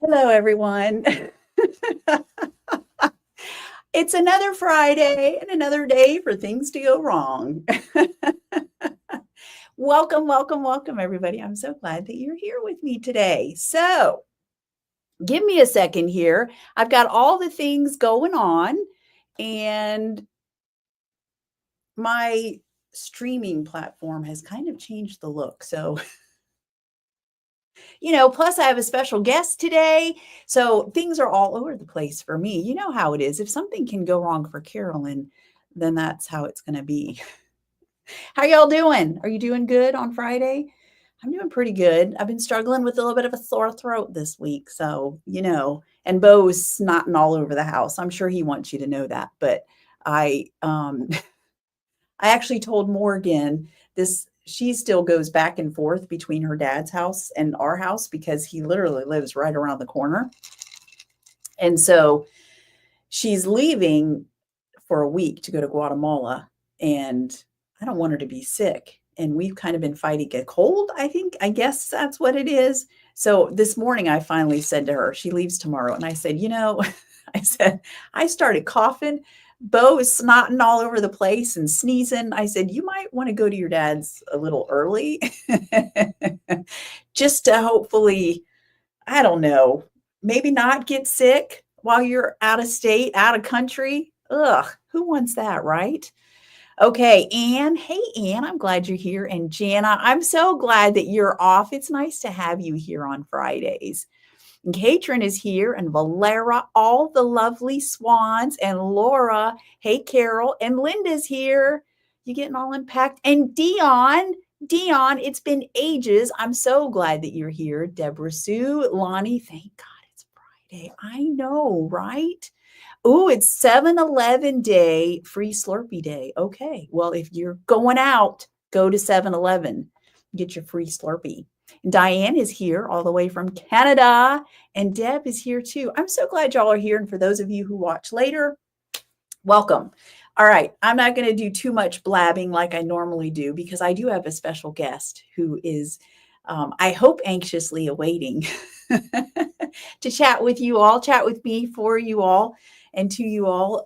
Hello, everyone. It's another Friday and another day for things to go wrong. Welcome, welcome, welcome, everybody. I'm so glad that you're here with me today. So, give me a second here. I've got all the things going on, and my streaming platform has kind of changed the look. So, plus I have a special guest today. So things are all over the place for me. You know how it is. If something can go wrong for Carolyn, then that's how it's going to be. How y'all doing? Are you doing good on Friday? I'm doing pretty good. I've been struggling with a little bit of a sore throat this week. So, and Bo's snotting all over the house. I'm sure he wants you to know that. But I I actually told Morgan this. She still goes back and forth between her dad's house and our house because he literally lives right around the corner. And so she's leaving for a week to go to Guatemala, and I don't want her to be sick. And we've kind of been fighting a cold, I guess that's what it is. So this morning I finally said to her, she leaves tomorrow. And I said, I started coughing. Bo is snotting all over the place and sneezing. I said, you might want to go to your dad's a little early just to hopefully, I don't know, maybe not get sick while you're out of state, out of country. Ugh, who wants that, right? Okay, Anne. Hey, Anne, I'm glad you're here. And Jana, I'm so glad that you're off. It's nice to have you here on Fridays. And Katrin is here, and Valera, all the lovely swans, and Laura. Hey, Carol, and Linda's here. You getting all unpacked? And Dion, it's been ages. I'm so glad that you're here. Deborah Sue, Lonnie, thank God it's Friday. I know, right? Oh, it's 7-Eleven day, free Slurpee day. Okay. Well, if you're going out, go to 7-Eleven, get your free Slurpee. And Diane is here all the way from Canada, and Deb is here too. I'm so glad y'all are here. And for those of you who watch later, welcome. All right. I'm not going to do too much blabbing like I normally do because I do have a special guest who is, I hope, anxiously awaiting to chat with you all, chat with me, for you all, and to you all.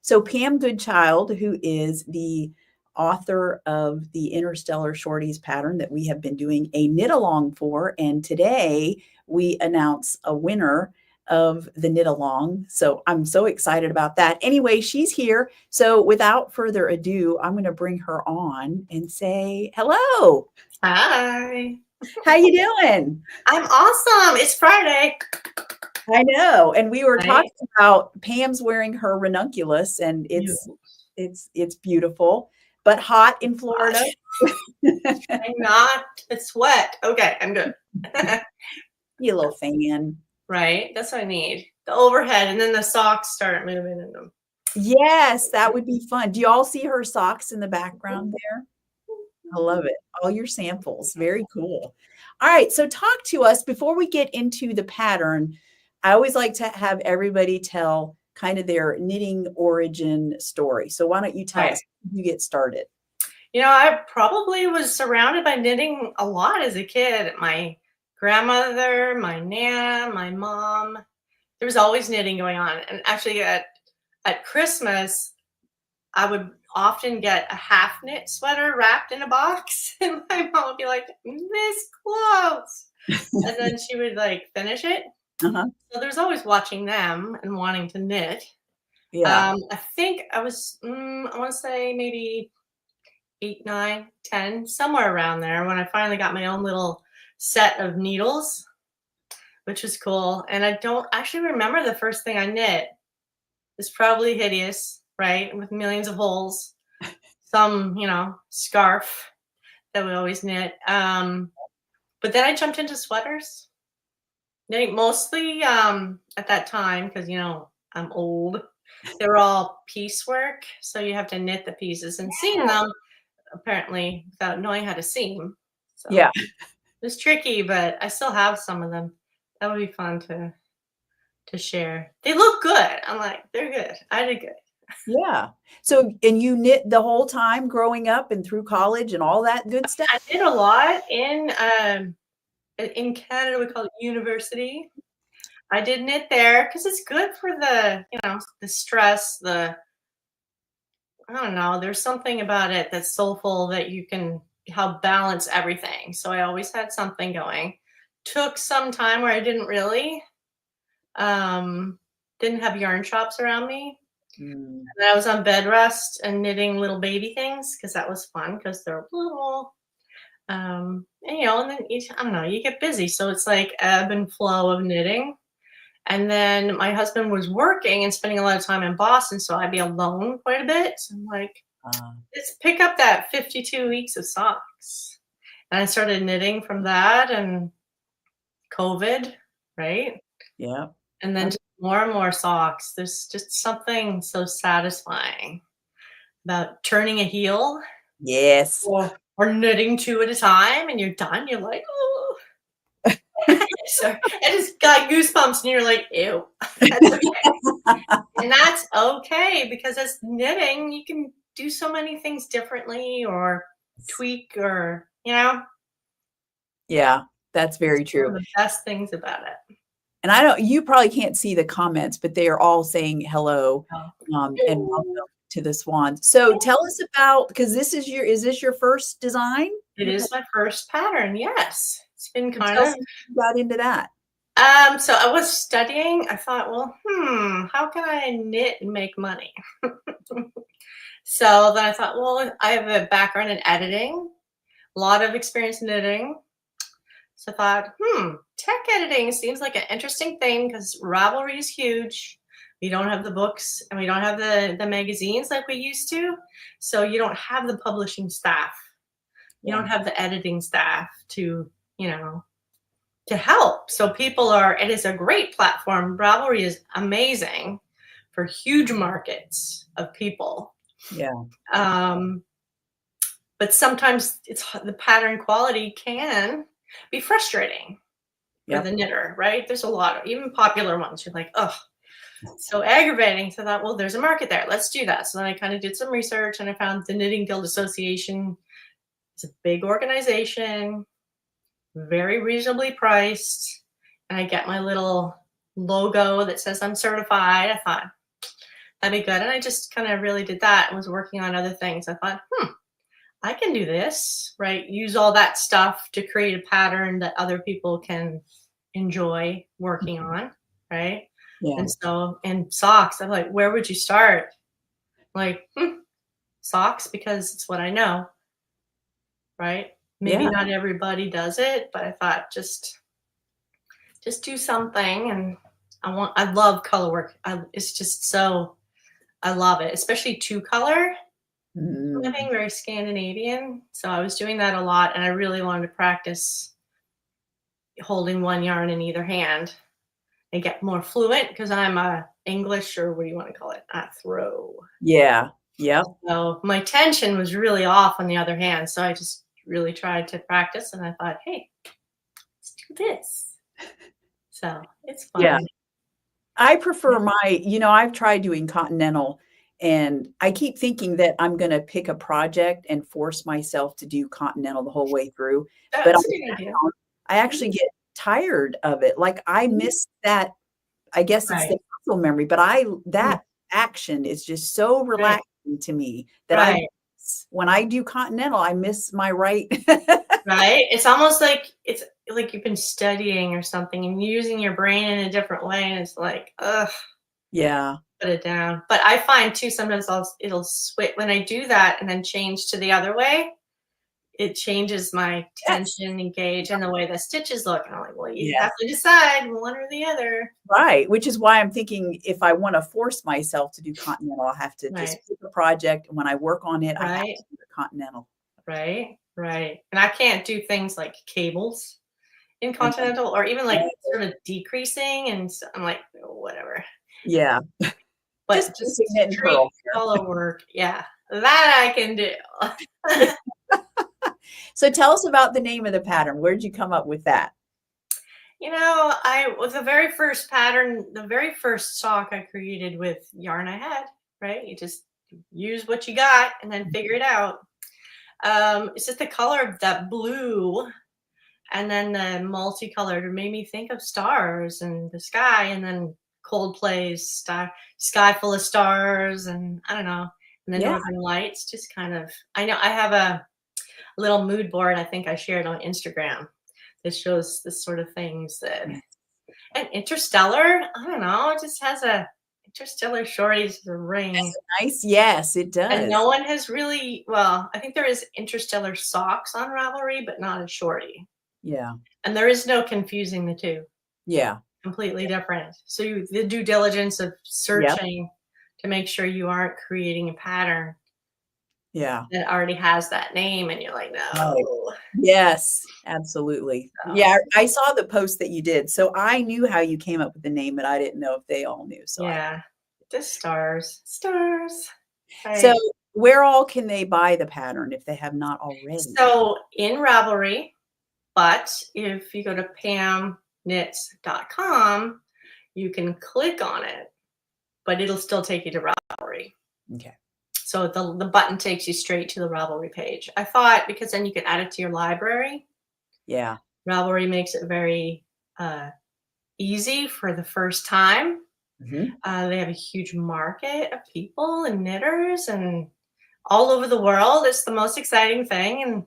So Pam Goodchild, who is the author of the Interstellar Shorties pattern that we have been doing a knit along for, and today we announce a winner of the knit along. So I'm so excited about that. Anyway, she's here. So without further ado, I'm going to bring her on and say hello. Hi. How you doing? I'm awesome. It's Friday. I know. And we were talking about Pam's wearing her ranunculus, and it's beautiful, but hot in Florida. I'm not. It's wet. Okay, I'm good. You little fan. Right? That's what I need. The overhead, and then the socks start moving in them. Yes, that would be fun. Do you all see her socks in the background there? I love it. All your samples. Very cool. All right. So talk to us before we get into the pattern. I always like to have everybody tell kind of their knitting origin story. So why don't you tell us how you get started? I probably was surrounded by knitting a lot as a kid. My grandmother, my nan, my mom. There was always knitting going on. And actually at Christmas, I would often get a half knit sweater wrapped in a box, and my mom would be like, "This close," and then she would finish it. Uh-huh. So there's always watching them and wanting to knit. Yeah. I think I was, I want to say maybe 8, 9, 10, somewhere around there when I finally got my own little set of needles, which was cool. And I don't actually remember the first thing I knit. It's probably hideous, right? With millions of holes. Some, scarf that we always knit. But then I jumped into sweaters. Knitting mostly at that time, because, I'm old. They were all piecework. So you have to knit the pieces and seam them, apparently, without knowing how to seam. So yeah. It was tricky, but I still have some of them. That would be fun to share. They look good. I'm like, they're good. I did good. Yeah. So, and you knit the whole time growing up and through college and all that good stuff? I did a lot in Canada. We call it university. I did knit there because it's good for the, the stress, I don't know, there's something about it that's soulful that you can help balance everything. So I always had something going. Took some time where I um, didn't have yarn shops around me. Mm. And I was on bed rest and knitting little baby things because that was fun because they're little. And then I don't know, you get busy. So it's like ebb and flow of knitting. And then my husband was working and spending a lot of time in Boston, so I'd be alone quite a bit. So I'm like, let's pick up that 52 weeks of socks. And I started knitting from that and COVID, right? Yeah. And then just more and more socks. There's just something so satisfying about turning a heel Yes. or knitting two at a time and you're done. You're like, oh. So I just got goosebumps and you're like, ew. That's okay. And that's okay because as knitting, you can do so many things differently or tweak or, Yeah, that's very it's one true. of the best things about it. And you probably can't see the comments, but they are all saying hello, and welcome to the Swan. So tell us about, because is this your first design? It is my first pattern. Yes. It's been So kind tell of. us how you got into that. So I was studying. I thought, well, how can I knit and make money? So then I thought, well, I have a background in editing, a lot of experience knitting. So I thought, tech editing seems like an interesting thing because Ravelry is huge. We don't have the books and we don't have the magazines like we used to. So you don't have the publishing staff. You don't have the editing staff to help. So it is a great platform. Ravelry is amazing for huge markets of people. Yeah. But sometimes the pattern quality can be frustrating for the knitter, right? There's a lot of even popular ones. You're like, oh, so aggravating. So I thought, well, there's a market there. Let's do that. So then I kind of did some research and I found the Knitting Guild Association. It's a big organization, very reasonably priced. And I get my little logo that says I'm certified. I thought that'd be good. And I just kind of really did that and was working on other things. I thought, I can do this, right? Use all that stuff to create a pattern that other people can enjoy working on, right? Yeah. And so in socks, I'm like, where would you start? Like, socks, because it's what I know, right? Maybe not everybody does it, but I thought just do something. And I love color work. It's just so, I love it, especially two color. Living very Scandinavian. So I was doing that a lot and I really wanted to practice holding one yarn in either hand and get more fluent because I'm a English, or what do you want to call it? A throw. Yeah. Yep. So my tension was really off on the other hand. So I just really tried to practice and I thought, hey, let's do this. So it's fun. Yeah. I prefer I've tried doing continental and I keep thinking that I'm going to pick a project and force myself to do continental the whole way through. But That's a good idea. I actually get tired of it. Like I miss that. I guess it's the muscle memory, but that action is just so relaxing to me that when I do continental, I miss my right. Right? It's almost like you've been studying or something and using your brain in a different way, and it's like, ugh. Yeah. Put it down. But I find too sometimes it'll switch when I do that and then change to the other way. It changes my tension, engage, and the way the stitches look. And I'm like, well, you have to decide one or the other. Right. Which is why I'm thinking if I want to force myself to do continental, I'll have to just pick a project. And when I work on it, I have to do the continental. Right. And I can't do things like cables in continental or even like sort of decreasing. And so I'm like, oh, whatever. Yeah. But just straight color work. Yeah. That I can do. So tell us about the name of the pattern. Where did you come up with that? I was the very first pattern, the very first sock I created with yarn I had, right? You just use what you got and then figure it out. It's just the color of that blue And then the multicolored made me think of stars and the sky, and then Coldplay's Sky Full of Stars, and I don't know, and the Yeah. Northern Lights. Just kind of, I know I have a little mood board I think I shared on Instagram that shows this sort of things that, and Interstellar, I don't know, it just has a Interstellar Shorties ring. Nice. Yes, it And does. no one has really, well, I think there is Interstellar socks on Ravelry, but not a shorty. Yeah. And there is no confusing the two. Yeah. Completely different. So the due diligence of searching to make sure you aren't creating a pattern Yeah. that already has that name, and you're like, no. Yes, absolutely. So, Yeah, I saw the post that you did. So I knew how you came up with the name, but I didn't know if they all knew. So yeah, just stars. Stars. so Right. where all can they buy the pattern if they have not already? So in Ravelry, but if you go to pamknits.com, you can click on it, but it'll still take you to Ravelry. Okay. So the button takes you straight to the Ravelry page. I thought because then you could add it to your library. Yeah. Ravelry makes it very easy for the first time. Mhm. They have a huge market of people and knitters and all over the world. It's the most exciting thing. And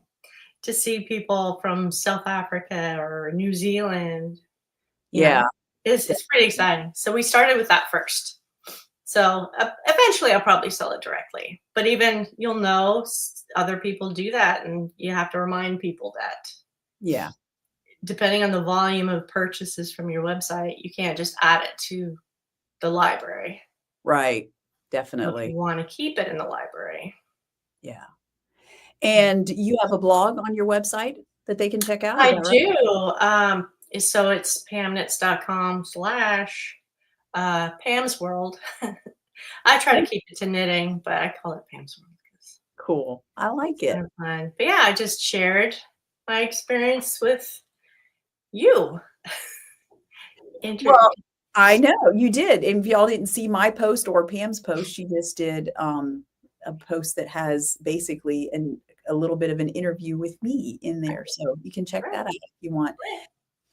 to see people from South Africa or New Zealand, you Yeah. know, it's pretty exciting. So we started with that first. So eventually I'll probably sell it directly, but even you'll know other people do that, and you have to remind people that Yeah. depending on the volume of purchases from your website, you can't just add it to the library. Right. So if Definitely. you want to keep it in the library. Yeah. And you have a blog on your website that they can check out? Is I that right? do. So it's pamknits.com/Pam's World. I try to keep it to knitting, but I call it Pam's World. Cool. I like Kind it. of fun. But yeah, I just shared my experience with you. Well, I know you did. And if y'all didn't see my post or Pam's post, she just did a post that has basically a little bit of an interview with me in there. So you can check that out if you want.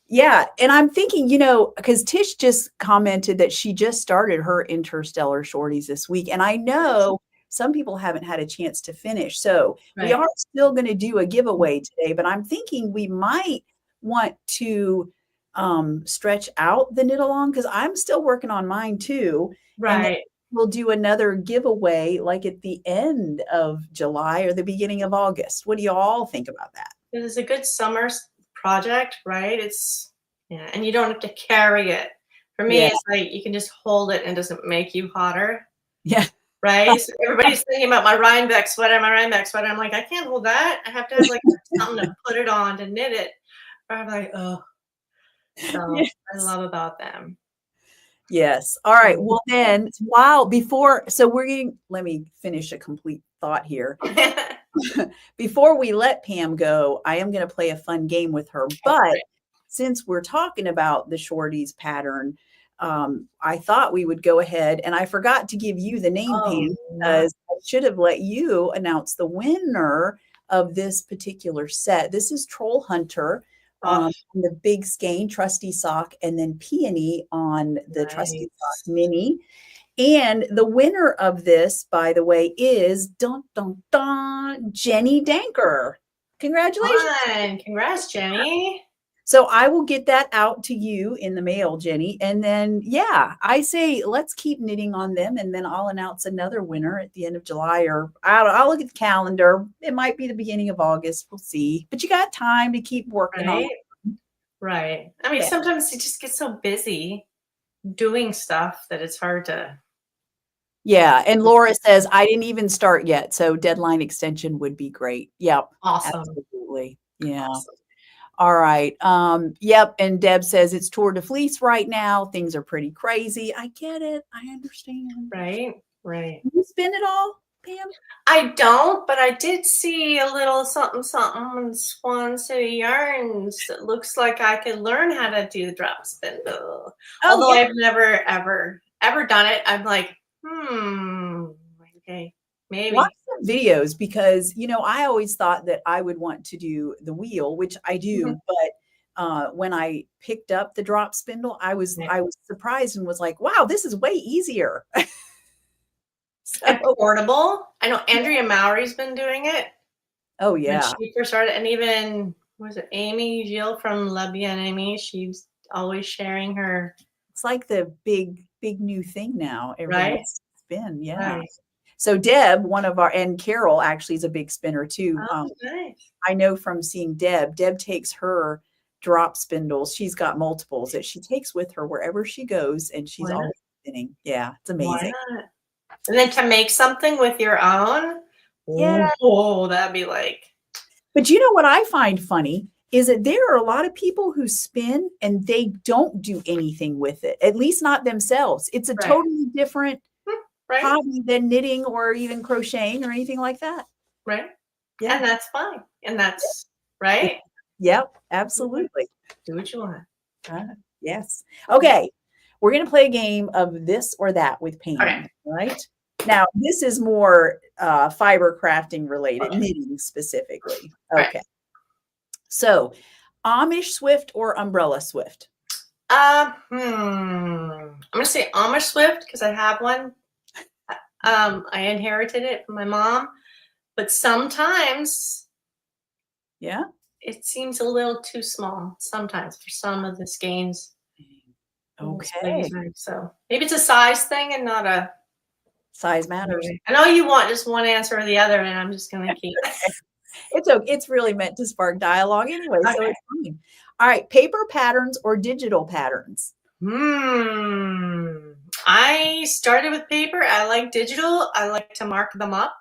Yeah. And I'm thinking, because Tish just commented that she just started her Interstellar Shorties this week. And I know some people haven't had a chance to finish. So we Right. are still going to do a giveaway today, but I'm thinking we might want to stretch out the knit along because I'm still working on mine too. And then Right. we'll do another giveaway like at the end of July or the beginning of August. What do you all think about that? It is a good summer project, right? Yeah, and you don't have to carry it. For me, Yeah. it's like you can just hold it and it doesn't make you hotter, Yeah. right? So everybody's thinking about my Rhinebeck sweater. I'm like, I can't hold that. I have to have like something to put it on to knit it. Or I'm like, oh. So Yes. I love about them. Yes. All right. Well, then, let me finish a complete thought here. Before we let Pam go, I am going to play a fun game with her. But since we're talking about the Shorties pattern, I thought we would go ahead, and I forgot to give you the name, Pam, because I should have let you announce the winner of this particular set. This is Troll Hunter. The big skein trusty sock, and then peony on the trusty sock mini. And the winner of this, by the way, is dun, dun, dun, Jenny Danker. Congratulations. Fun. Congrats, Jenny. So I will get that out to you in the mail, Jenny. And then, yeah, I say let's keep knitting on them. And then I'll announce another winner at the end of July, or I'll look at the calendar. It might be the beginning of August. We'll see. But you got time to keep working on it. Right. I mean, sometimes you just get so busy doing stuff that it's hard to. Yeah. And Laura says, I didn't even start yet. So deadline extension would be great. Yep. Awesome. Absolutely. Yeah. Awesome. All right. Yep. And Deb says it's Tour de Fleece right now. Things are pretty crazy. I get it. I understand. Right. Do you spin it all, Pam? I don't, but I did see a little something in Swan City Yarns that looks like I could learn how to do the drop spindle. Although I've never, ever done it. I'm like, okay, maybe. Watch some videos because, I always thought that I would want to do the wheel, which I do, but when I picked up the drop spindle, I was Yeah. I was surprised and was like, wow, this is way easier. And So, portable. I know Andrea Mowry's been doing it oh when yeah. she first started, and even was it Amy Gill from La Bien Amy? She's always sharing her. It's like the big new thing now. Everybody Right, wants to spin. Yeah. right. So Deb, one of our, and Carol actually is a big spinner too. Oh, nice. I know from seeing Deb takes her drop spindles. She's got multiples that she takes with her wherever she goes, and she's Why not? always spinning. Yeah, it's Why amazing. not? And then to make something with your own, Yeah. oh, that'd be like, But you know what I find funny is that there are a lot of people who spin and they don't do anything with it, at least not themselves. It's a right, totally different right, hobby than knitting or even crocheting or anything like that. right. Yeah. And that's fine. And that's Yeah. right. Yep, absolutely. Do what you want. Yes. Okay. We're going to play a game of this or that with Pam. Okay. Right. Now, this is more fiber crafting related, knitting specifically. Right. Okay. So, Amish Swift or Umbrella Swift? I'm gonna say Amish Swift because I have one. I inherited it from my mom, but sometimes Yeah. it seems a little too small. Sometimes for some of the skeins. Okay. So maybe it's a size thing and not a. Size matters. I know you want just one answer or the other, and I'm just gonna keep. It's okay. It's really meant to spark dialogue anyway, so Okay. it's fine. All right. Paper patterns or digital patterns? I started with paper. I like digital. I like to mark them up.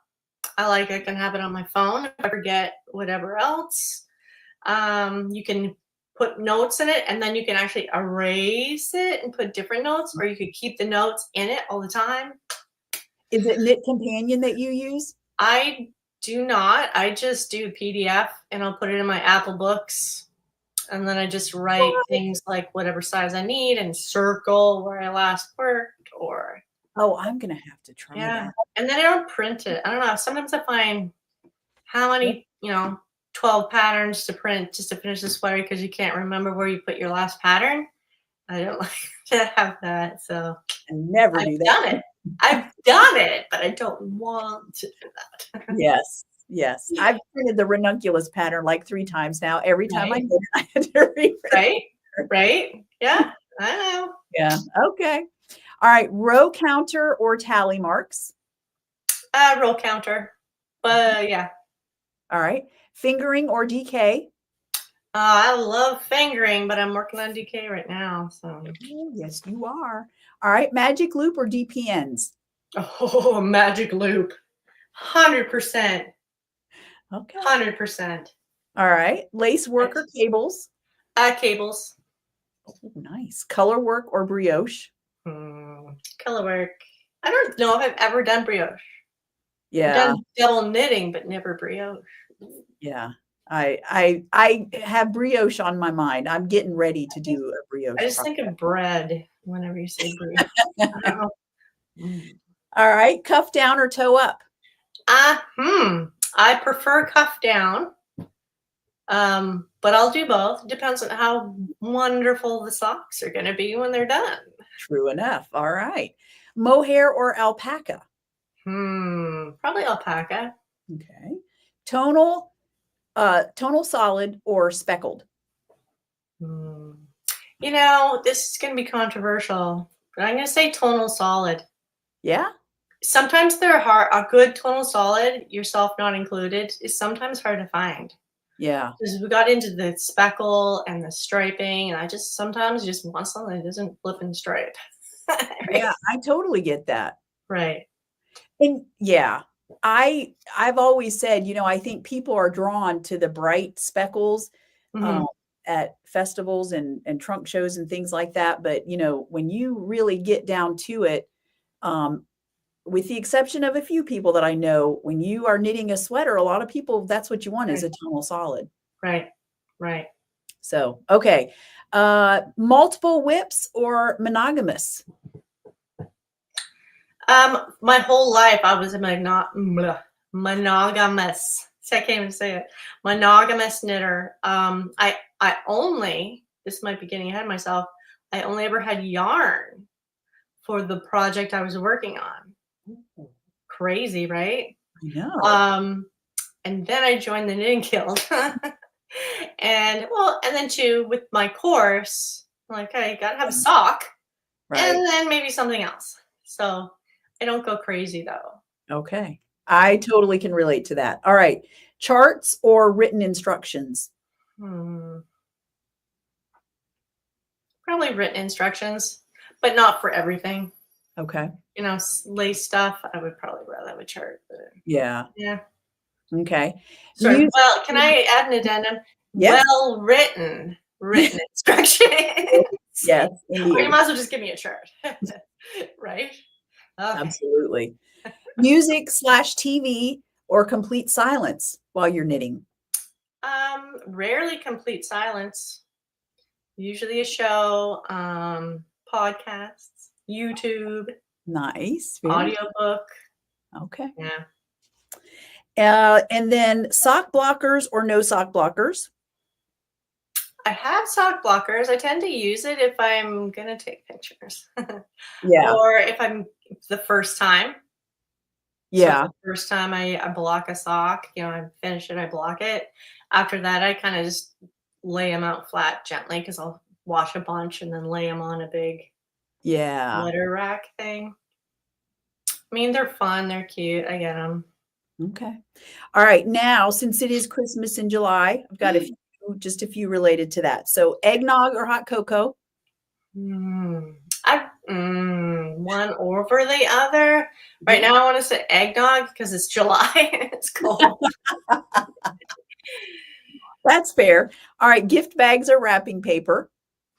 I can have it on my phone if I forget whatever else. You can put notes in it, and then you can actually erase it and put different notes, or you could keep the notes in it all the time. Is it Knit Companion that you use? I do not. I just do PDF, and I'll put it in my Apple Books, and then I just write things like whatever size I need and circle where I last worked, or Oh, I'm going to have to try that. And then I don't print it. I don't know. Sometimes I find how many, 12 patterns to print just to finish the sweater because you can't remember where you put your last pattern. I don't like to have that. So I never do that. I've done it, but I don't want to do that. Yes. Yes. I've printed the ranunculus pattern like 3 times now. Every time I Right. did it, I had to reprint. Right. Yeah, I know. Yeah. Okay. All right. Row counter or tally marks? Roll counter. But yeah. All right. Fingering or DK? I love fingering, but I'm working on DK right now. So Oh, yes, you are. All right. Magic loop or DPNs? Oh, magic loop. 100%. Okay. 100%. All right. Lace work or cables? Cables. Oh, nice. Colorwork or brioche? Colorwork. I don't know if I've ever done brioche. Yeah. I've done double knitting, but never brioche. Yeah. I have brioche on my mind. I'm getting ready to do a brioche. I just think of bread whenever you say brioche. I don't know. All right. Cuff down or toe up? I prefer cuff down. But I'll do both. It depends on how wonderful the socks are going to be when they're done. True enough. All right. Mohair or alpaca? Probably alpaca. Okay. Tonal solid or speckled? This is going to be controversial, but I'm going to say tonal solid. Yeah. Sometimes they're hard. A good tonal solid, yourself not included, is sometimes hard to find. Yeah. Because we got into the speckle and the striping, and I sometimes just want something that doesn't flip and stripe. Right? Yeah, I totally get that. Right. And yeah, I've always said, I think people are drawn to the bright speckles at festivals and trunk shows and things like that. But when you really get down to it, with the exception of a few people that I know, when you are knitting a sweater, a lot of people, that's what you want is a tonal solid. Right. Right. So, okay. Multiple whips or monogamous? My whole life I was a monogamous. I can't even say it. Monogamous knitter. I only, this might be getting ahead of myself, I only ever had yarn for the project I was working on. Ooh, Crazy, right? I know. And then I joined the knitting guild. And then too, with my course, I'm like, I gotta have a sock Right. and then maybe something else. So I don't go crazy though. Okay. I totally can relate to that. All right. Charts or written instructions? Hmm. Probably written instructions, but not for everything. Okay. You know, lace stuff, I would probably rather have a chart. But Yeah. yeah. Okay. Sorry. Music. Well, can I add an addendum? Yes. Well written instruction. Yes, Or you indeed. might as well just give me a chart. Right? Okay. Absolutely. Music/TV or complete silence while you're knitting? Rarely complete silence. Usually a show, podcasts, YouTube, Nice. Very audiobook. okay. Yeah. And then sock blockers or no sock blockers? I have sock blockers. I tend to use it if I'm gonna take pictures. Yeah. Or if I'm the first time. So Yeah. the first time I block a sock, you know, I finish it, I block it. After that, I kind of just lay them out flat gently because I'll wash a bunch and then lay them on a big Yeah. litter rack thing. I mean, they're fun, they're cute. I get them. Okay. All right. Now, since it is Christmas in July, I've got just a few related to that. So eggnog or hot cocoa? One over the other. Right now, I want to say eggnog because it's July and it's cold. That's fair. All right. Gift bags or wrapping paper?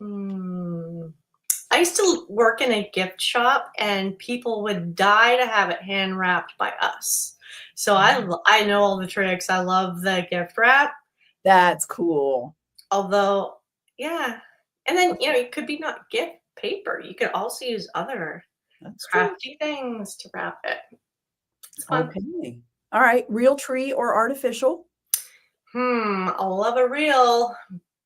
I used to work in a gift shop, and people would die to have it hand wrapped by us. So I know all the tricks. I love the gift wrap. That's cool. Although, yeah, and then it could be not gift paper. You could also use other That's true. crafty things to wrap it. It's fun. Okay. All right. Real tree or artificial? I love a real,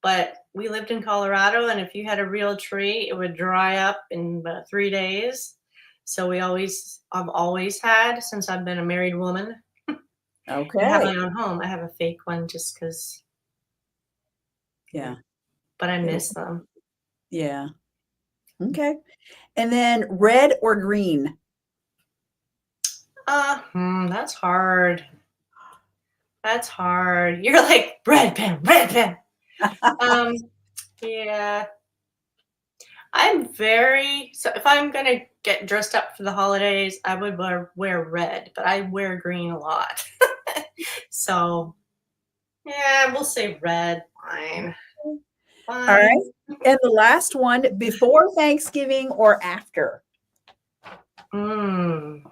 but we lived in Colorado, and if you had a real tree, it would dry up in about 3 days. So I've always had, since I've been a married woman, Okay. I have my own home. I have a fake one just because, Yeah. but I miss them. Yeah. Okay. And then red or green? That's hard. That's hard. You're like red pen, red pen. Yeah. So if I'm gonna get dressed up for the holidays, I would wear red, but I wear green a lot. So yeah, we'll say red. Fine. All right. And the last one, before Thanksgiving or after? Probably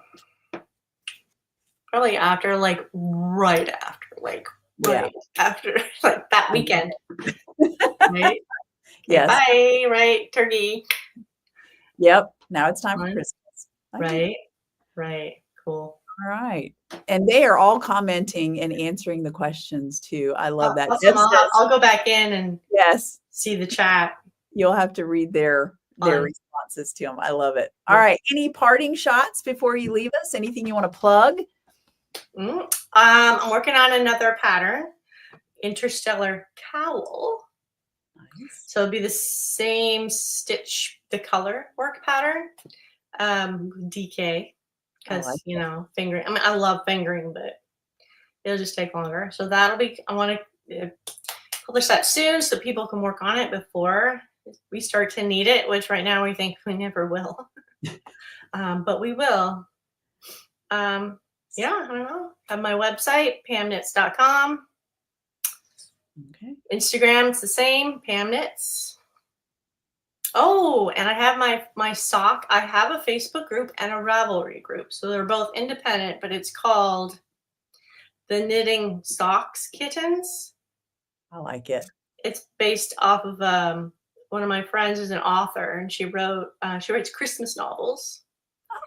after, like right after, like Yeah. right after, like that weekend. Right? Yes. Bye, right? Turkey. Yep. Now it's time for Fun. Christmas. Right. Right. Cool. All right. And they are all commenting and answering the questions too. I love that. Awesome. I'll go back in and Yes. see the chat. You'll have to read their Fun. responses to them. I love it. All right. Any parting shots before you leave us? Anything you want to plug? I'm working on another pattern, Interstellar cowl. Nice. So it'll be the same stitch, the color work pattern, DK, because fingering. I mean, I love fingering, but it'll just take longer. So I want to publish that soon so people can work on it before we start to need it, which right now we think we never will. But we will. Yeah, I don't know. I have my website, pamknits.com. Okay. Instagram, it's the same, pamknits. Oh, and I have my sock. I have a Facebook group and a Ravelry group. So they're both independent, but it's called the Knitting Socks Kittens. I like it. It's based off of one of my friends is an author, and she writes Christmas novels.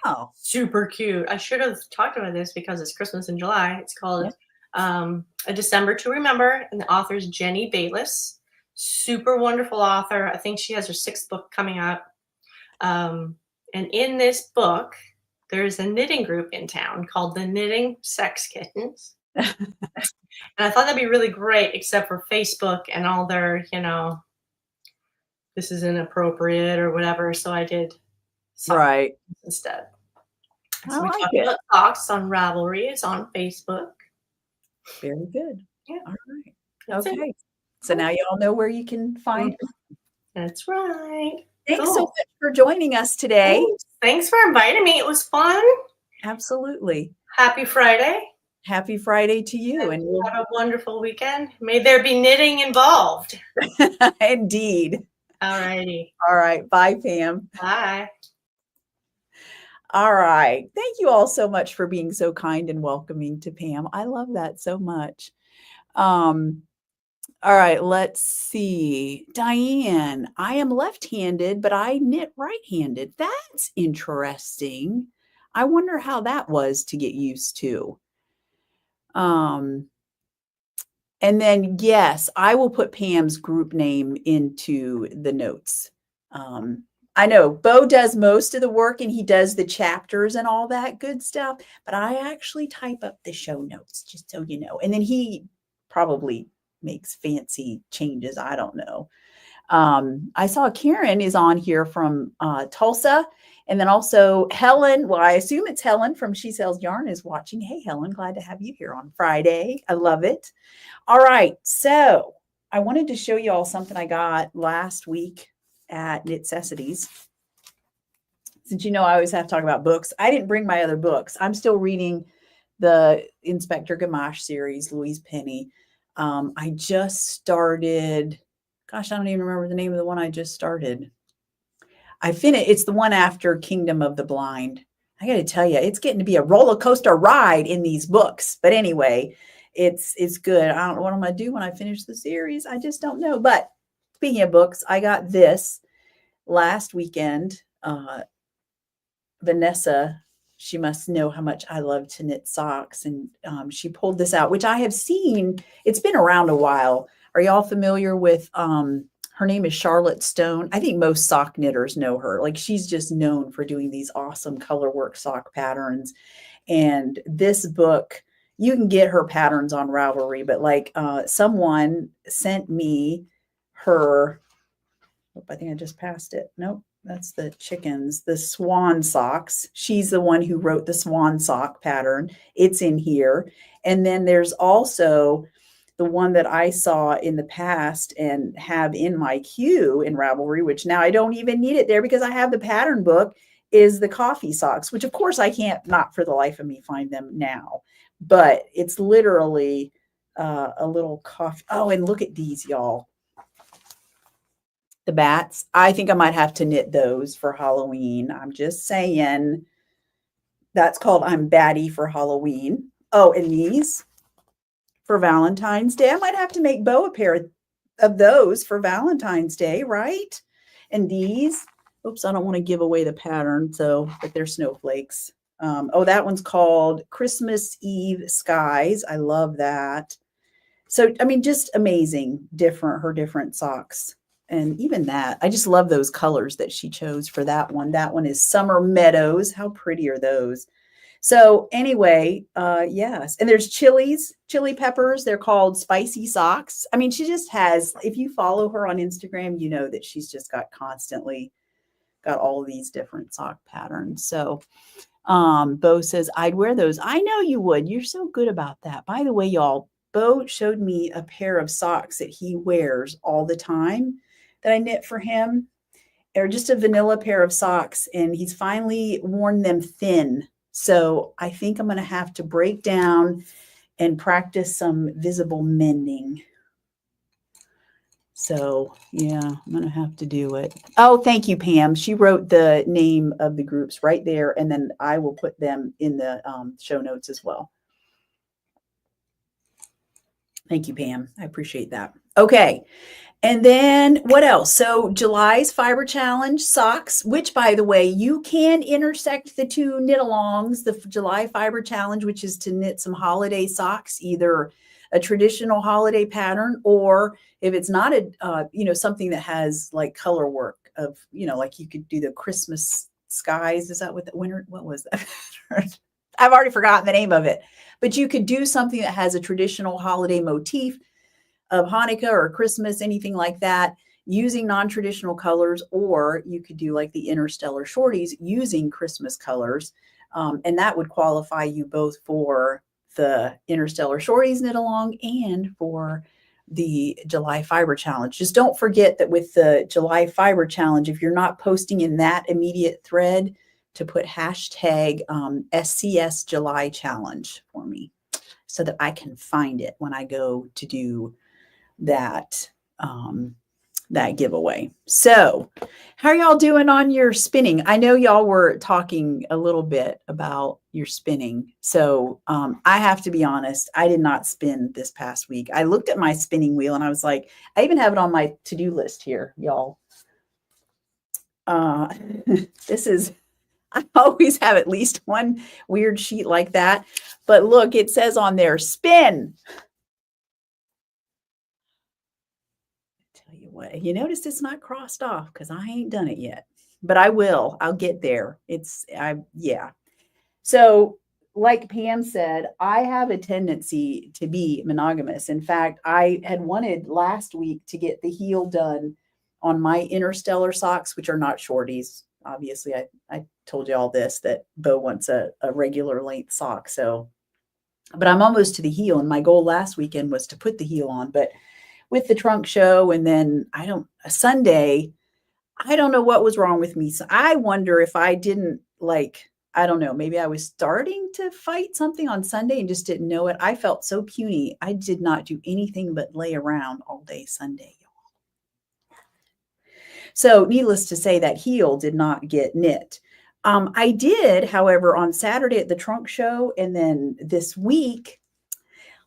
Oh, super cute. I should have talked about this because it's Christmas in July. It's called A December to Remember, and the author is Jenny Bayless. Super wonderful author. I think she has her 6th book coming out. And in this book, there's a knitting group in town called the Knitting Sex Kittens. And I thought that'd be really great, except for Facebook and all their, this is inappropriate or whatever. So I did Right. instead. I So we like talked it. about socks on Ravelry. It's on Facebook. Very good. Yeah. All right. That's Okay. it. So now you all know where you can find her. That's right. Thanks so Cool. much for joining us today. Thanks for inviting me. It was fun. Absolutely. Happy Friday. Happy Friday to you. And we'll Have a wonderful weekend. May there be knitting involved. indeed. All righty. All right. Bye, Pam. Bye. All right. Thank you all so much for being so kind and welcoming to Pam. I love that so much. All right, let's see. Diane, I am left-handed, but I knit right-handed. That's interesting. I wonder how that was to get used to. And then, yes, I will put Pam's group name into the notes. I know Bo does most of the work and he does the chapters and all that good stuff, but I actually type up the show notes, just so you know. And then he probably makes fancy changes. I don't know. I saw Karen is on here from Tulsa. And then also Helen, well, I assume it's Helen from She Sells Yarn is watching. Hey, Helen, glad to have you here on Friday. I love it. All right. So I wanted to show you all something I got last week at Knitcessities. Since I always have to talk about books, I didn't bring my other books. I'm still reading the Inspector Gamache series, Louise Penny. I just started, gosh, I don't even remember the name of the one I just started. It's the one after Kingdom of the Blind. I got to tell you, it's getting to be a roller coaster ride in these books. But anyway, it's good. I don't know what I'm going to do when I finish the series. I just don't know. But speaking of books, I got this last weekend. Vanessa, she must know how much I love to knit socks. And she pulled this out, which I have seen. It's been around a while. Are y'all familiar with, her name is Charlotte Stone. I think most sock knitters know her. Like, she's just known for doing these awesome colorwork sock patterns. And this book, you can get her patterns on Ravelry, but like someone sent me her, I think I just passed it. Nope. That's the chickens, the Swan socks. She's the one who wrote the Swan sock pattern. It's in here. And then there's also the one that I saw in the past and have in my queue in Ravelry, which now I don't even need it there because I have the pattern book, is the coffee socks, which of course I can't, not for the life of me, find them now. But it's literally a little coffee. Oh, and look at these, y'all. The bats. I think I might have to knit those for Halloween. I'm just saying. That's called I'm Batty for Halloween. Oh, and these for Valentine's Day. I might have to make Bo a pair of those for Valentine's Day, right? And these, oops, I don't want to give away the pattern, but they're snowflakes. Oh, that one's called Christmas Eve Skies. I love that. So, I mean, just amazing, her different socks. And even that, I just love those colors that she chose for that one. That one is Summer Meadows. How pretty are those? So anyway, yes. And there's chili peppers. They're called spicy socks. I mean, she just has, if you follow her on Instagram, you know that she's just constantly got all of these different sock patterns. So Bo says, I'd wear those. I know you would. You're so good about that. By the way, y'all, Bo showed me a pair of socks that he wears all the time that I knit for him. They're just a vanilla pair of socks, and he's finally worn them thin. So I think I'm going to have to break down and practice some visible mending. So yeah, I'm going to have to do it. Oh, thank you, Pam. She wrote the name of the groups right there, and then I will put them in the show notes as well. Thank you, Pam. I appreciate that. Okay. And then what else? So July's Fiber Challenge socks, which by the way, you can intersect the two knit alongs, the July Fiber Challenge, which is to knit some holiday socks, either a traditional holiday pattern, or if it's not something that has like color work of, like you could do the Christmas skies. Is that what the winter, what was that? I've already forgotten the name of it, but you could do something that has a traditional holiday motif of Hanukkah or Christmas, anything like that, using non-traditional colors, or you could do like the Interstellar Shorties using Christmas colors. And that would qualify you both for the Interstellar Shorties knit along and for the July Fiber Challenge. Just don't forget that with the July Fiber Challenge, if you're not posting in that immediate thread, to put hashtag SCS July Challenge for me so that I can find it when I go to do that that giveaway. So how are y'all doing on your spinning? I know y'all were talking a little bit about your spinning. So I have to be honest, I did not spin this past week. I looked at my spinning wheel and I was like, I even have it on my to-do list here, y'all. This is, I always have at least one weird sheet like that. But look, it says on there, spin. What, you notice it's not crossed off because I ain't done it yet, but I will. I'll get there. Yeah. So like Pam said, I have a tendency to be monogamous. In fact, I had wanted last week to get the heel done on my Interstellar socks, which are not shorties. Obviously, I told you all this, that Bo wants a regular length sock. So, but I'm almost to the heel. And my goal last weekend was to put the heel on, but with the trunk show and then a Sunday, I don't know what was wrong with me. So I wonder if I didn't I don't know, maybe I was starting to fight something on Sunday and just didn't know it. I felt so puny. I did not do anything but lay around all day Sunday, y'all. So needless to say, that heel did not get knit. I did, however, on Saturday at the trunk show, and then this week,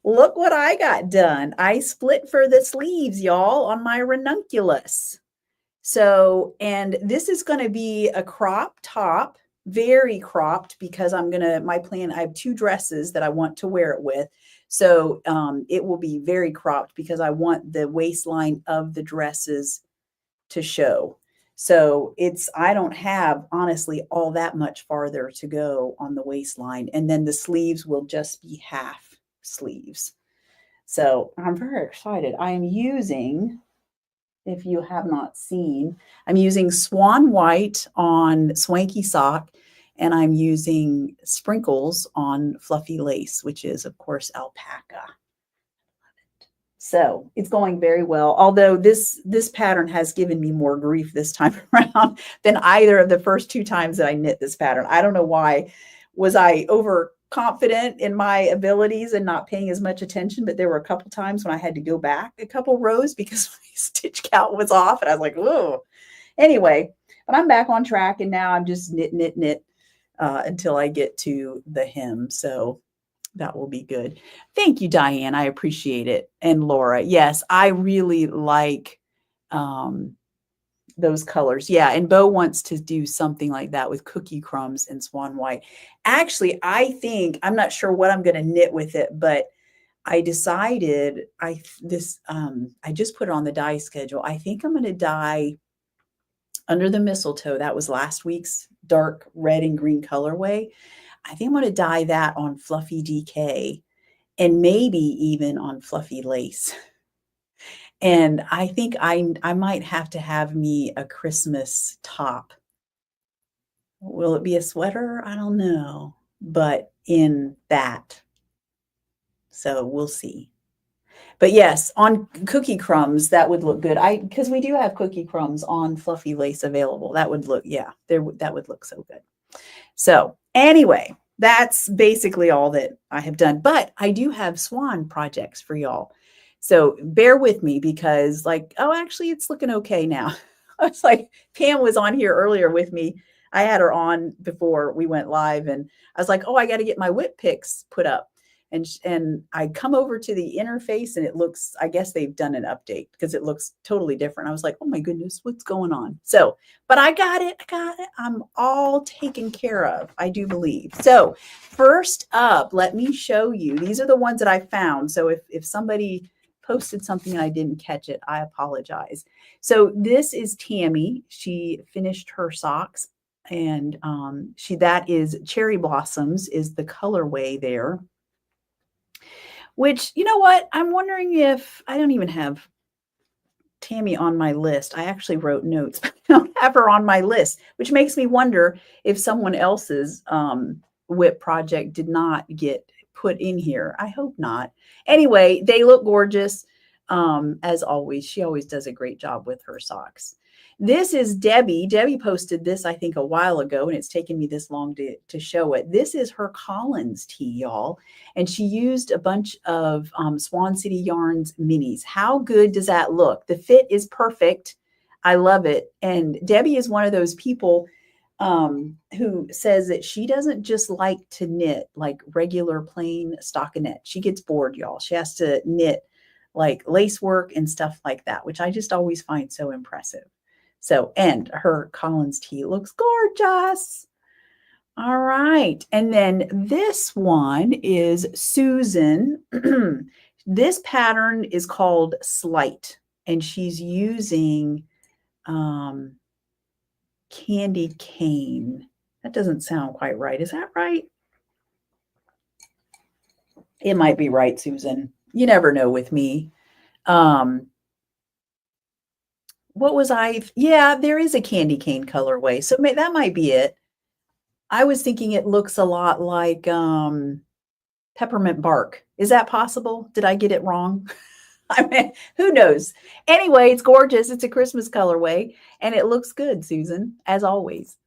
look what I got done. I split for the sleeves, y'all, on my ranunculus. So, and this is going to be a crop top, very cropped, because my plan, I have two dresses that I want to wear it with. So it will be very cropped because I want the waistline of the dresses to show. So I don't have, honestly, all that much farther to go on the waistline. And then the sleeves will just be half sleeves. So I'm very excited. I am using, if you have not seen, I'm using Swan White on Swanky Sock, and I'm using Sprinkles on Fluffy Lace, which is, of course, alpaca. So it's going very well. Although this pattern has given me more grief this time around than either of the first two times that I knit this pattern. I don't know why. Was I overconfident in my abilities and not paying as much attention? But there were a couple times when I had to go back a couple rows because my stitch count was off. And I was like, oh. Anyway, but I'm back on track. And now I'm just knit until I get to the hem. So that will be good. Thank you, Diane. I appreciate it. And Laura, yes, I really like those colors. Yeah, and Bo wants to do something like that with cookie crumbs and Swan White. Actually, I think, I'm not sure what I'm going to knit with it, but I decided I just put it on the dye schedule. I think I'm going to dye Under the Mistletoe. That was last week's dark red and green colorway. I think I'm going to dye that on Fluffy DK and maybe even on Fluffy Lace. And I think I might have to have me a Christmas top. Will it be a sweater? I don't know, but in that. So we'll see. But yes, on cookie crumbs, that would look good. Because we do have cookie crumbs on Fluffy Lace available. That would look, yeah, that would look so good. So anyway, that's basically all that I have done. But I do have Swan projects for y'all. So bear with me because actually it's looking okay now. I was like, Pam was on here earlier with me. I had her on before we went live and I was like, oh, I got to get my whip picks put up. And I come over to the interface and it looks, I guess they've done an update because it looks totally different. I was like, oh my goodness, what's going on? So, but I got it. I'm all taken care of, I do believe. So first up, let me show you. These are the ones that I found. So if somebody posted something and I didn't catch it, I apologize. So this is Tammy. She finished her socks, and that is Cherry Blossoms is the colorway there. Which, you know what? I'm wondering if I don't even have Tammy on my list. I actually wrote notes, but I don't have her on my list, which makes me wonder if someone else's WIP project did not get put in here. I hope not. Anyway, they look gorgeous. As always, she always does a great job with her socks. This is Debbie. Debbie posted this, I think, a while ago, and it's taken me this long to show it. This is her Collins tee, y'all. And she used a bunch of Swan City Yarns minis. How good does that look? The fit is perfect. I love it. And Debbie is one of those people who says that she doesn't just like to knit like regular plain stockinette. She gets bored, y'all. She has to knit like lace work and stuff like that, which I just always find so impressive. So, and her Collins tee looks gorgeous. All right. And then this one is Susan. This pattern is called Slight, and she's using candy cane. That doesn't sound quite right. Is that right? It might be right, Susan. You never know with me. What was I? Yeah, there is a candy cane colorway. So that might be it. I was thinking it looks a lot like peppermint bark. Is that possible? Did I get it wrong? I mean, who knows? Anyway, it's gorgeous. It's a Christmas colorway, and it looks good, Susan, as always.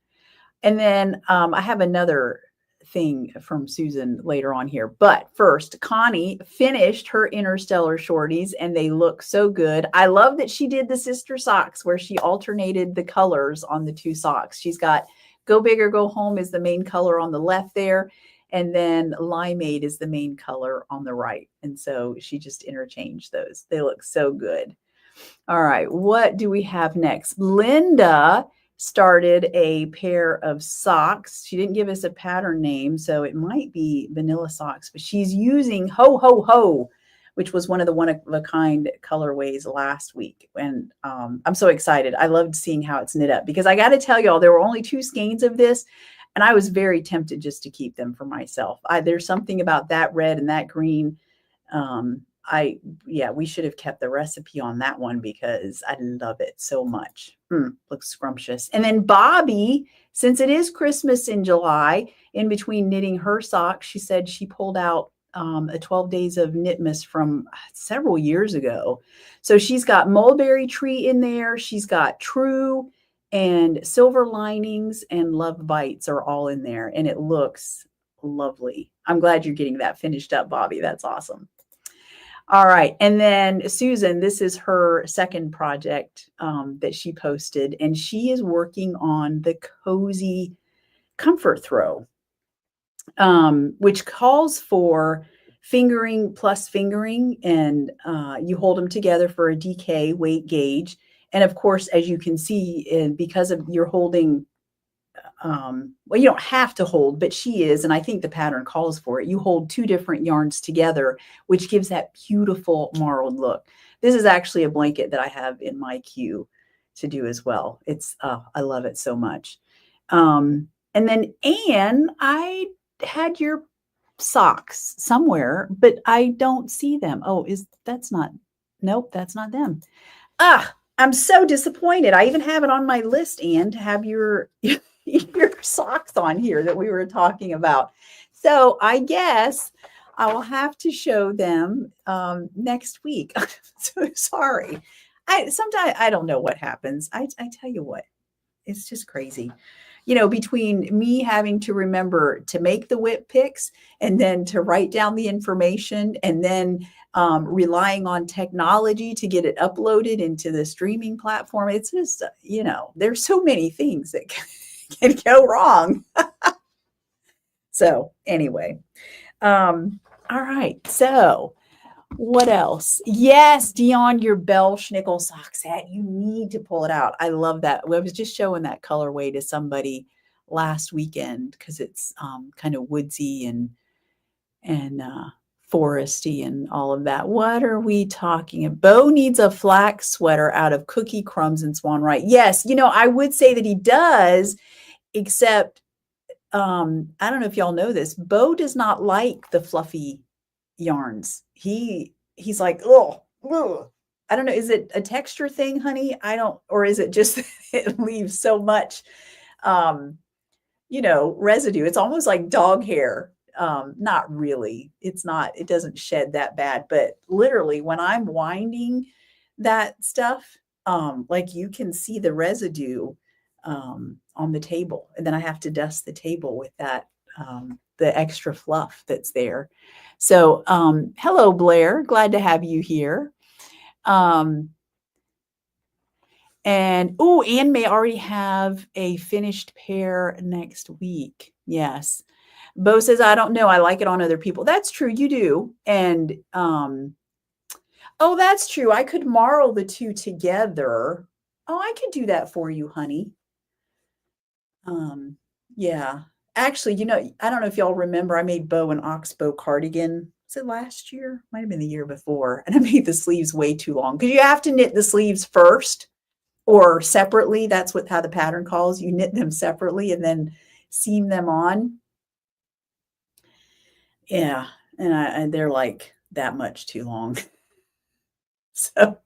And then I have another thing from Susan later on here. But first, Connie finished her Interstellar shorties, and they look so good. I love that she did the sister socks where she alternated the colors on the two socks. She's got Go Big or Go Home is the main color on the left there. And then Limeade is the main color on the right. And so she just interchanged those. They look so good. All right. What do we have next? Linda started a pair of socks. She didn't give us a pattern name, so it might be vanilla socks, but she's using Ho Ho Ho, which was one of the one-of-a-kind colorways last week. And I'm so excited. I loved seeing how it's knit up because I got to tell y'all, there were only 2 skeins of this, and I was very tempted just to keep them for myself. There's something about that red and that green. We should have kept the recipe on that one because I love it so much. Looks scrumptious. And then Bobby, since it is Christmas in July, in between knitting her socks, she said she pulled out a 12 days of Knitmas from several years ago. So she's got Mulberry Tree in there. She's got True and Silver Linings and Love Bites are all in there. And it looks lovely. I'm glad you're getting that finished up, Bobby. That's awesome. All right. And then Susan, this is her second project that she posted, and she is working on the Cozy Comfort Throw, which calls for fingering plus fingering, and you hold them together for a DK weight gauge. And of course, as you can see, because of you're holding, you don't have to hold, but she is, and I think the pattern calls for it. You hold 2 different yarns together, which gives that beautiful marled look. This is actually a blanket that I have in my queue to do as well. It's, I love it so much. And then Anne, I had your socks somewhere, but I don't see them. Oh, nope, that's not them. I'm so disappointed. I even have it on my list, Anne, to have your socks on here that we were talking about. So I guess I will have to show them next week. So sorry. Sometimes I don't know what happens. I tell you what, it's just crazy. Between me having to remember to make the WIP picks and then to write down the information and then relying on technology to get it uploaded into the streaming platform. It's just, there's so many things that can go wrong. So anyway, All right. So what else? Yes, Dion, your Bell Schnickel sock set. You need to pull it out. I love that. I was just showing that colorway to somebody last weekend because it's kind of woodsy and foresty and all of that. What are we talking about? Bo needs a flax sweater out of cookie crumbs and Swan, right? Yes, I would say that he does, except I don't know if y'all know this. Bo does not like the fluffy yarns. He's like, oh, I don't know. Is it a texture thing, honey? I don't, or is it just it leaves so much residue? It's almost like dog hair. Not really. It's not, it doesn't shed that bad, but literally when I'm winding that stuff, like you can see the residue on the table, and then I have to dust the table with that the extra fluff that's there. So hello, Blair, glad to have you here. And Anne may already have a finished pair next week. Yes. Bo says, I don't know, I like it on other people. That's true, you do. And oh, that's true, I could marl the two together. Oh, I could do that for you, honey. Yeah. Actually, I don't know if y'all remember, I made Bo an oxbow cardigan. Was it last year? Might have been the year before. And I made the sleeves way too long because you have to knit the sleeves first or separately. That's how the pattern calls. You knit them separately and then seam them on. Yeah. And they're like that much too long. So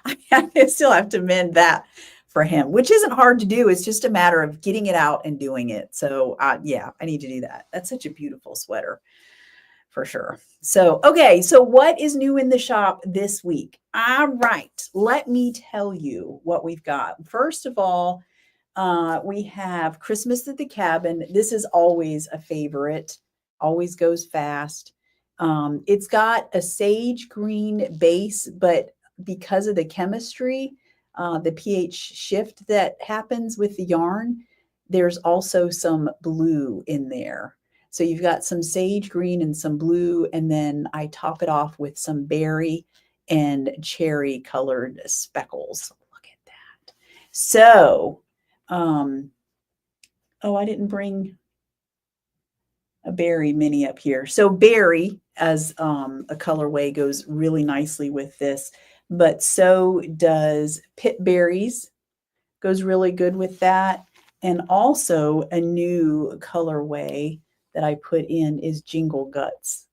I still have to mend that for him, which isn't hard to do. It's just a matter of getting it out and doing it. So yeah, I need to do that. That's such a beautiful sweater for sure. So, okay. So what is new in the shop this week? All right. Let me tell you what we've got. First of all, we have Christmas at the Cabin. This is always a favorite, always goes fast. It's got a sage green base, but because of the chemistry, the pH shift that happens with the yarn, there's also some blue in there. So you've got some sage green and some blue, and then I top it off with some berry and cherry colored speckles. Look at that. So, I didn't bring a berry mini up here. So berry as a colorway goes really nicely with this, but so does pit berries, goes really good with that. And also a new colorway that I put in is Jingle Guts.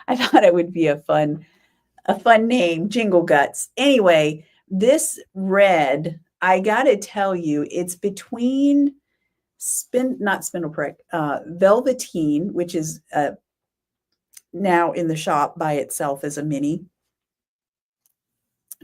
I thought it would be a fun name, Jingle Guts. Anyway, this red, I got to tell you, it's between not spindle prick, velveteen, which is now in the shop by itself as a mini.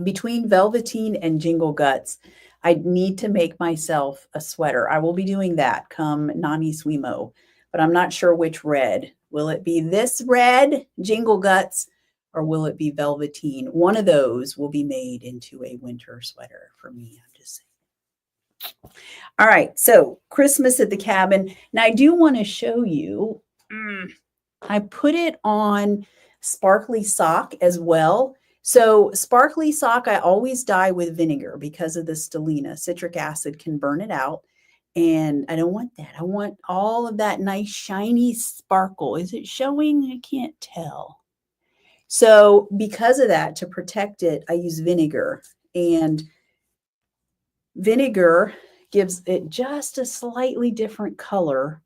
Between velveteen and Jingle Guts, I need to make myself a sweater. I will be doing that come Nani Swimo, but I'm not sure which red. Will it be this red, Jingle Guts, or will it be velveteen? One of those will be made into a winter sweater for me. I'm just saying. All right, so Christmas at the Cabin. Now I do want to show you, I put it on sparkly sock as well. So sparkly sock, I always dye with vinegar because of the stellina. Citric acid can burn it out. And I don't want that. I want all of that nice shiny sparkle. Is it showing? I can't tell. So because of that, to protect it, I use vinegar. And vinegar gives it just a slightly different color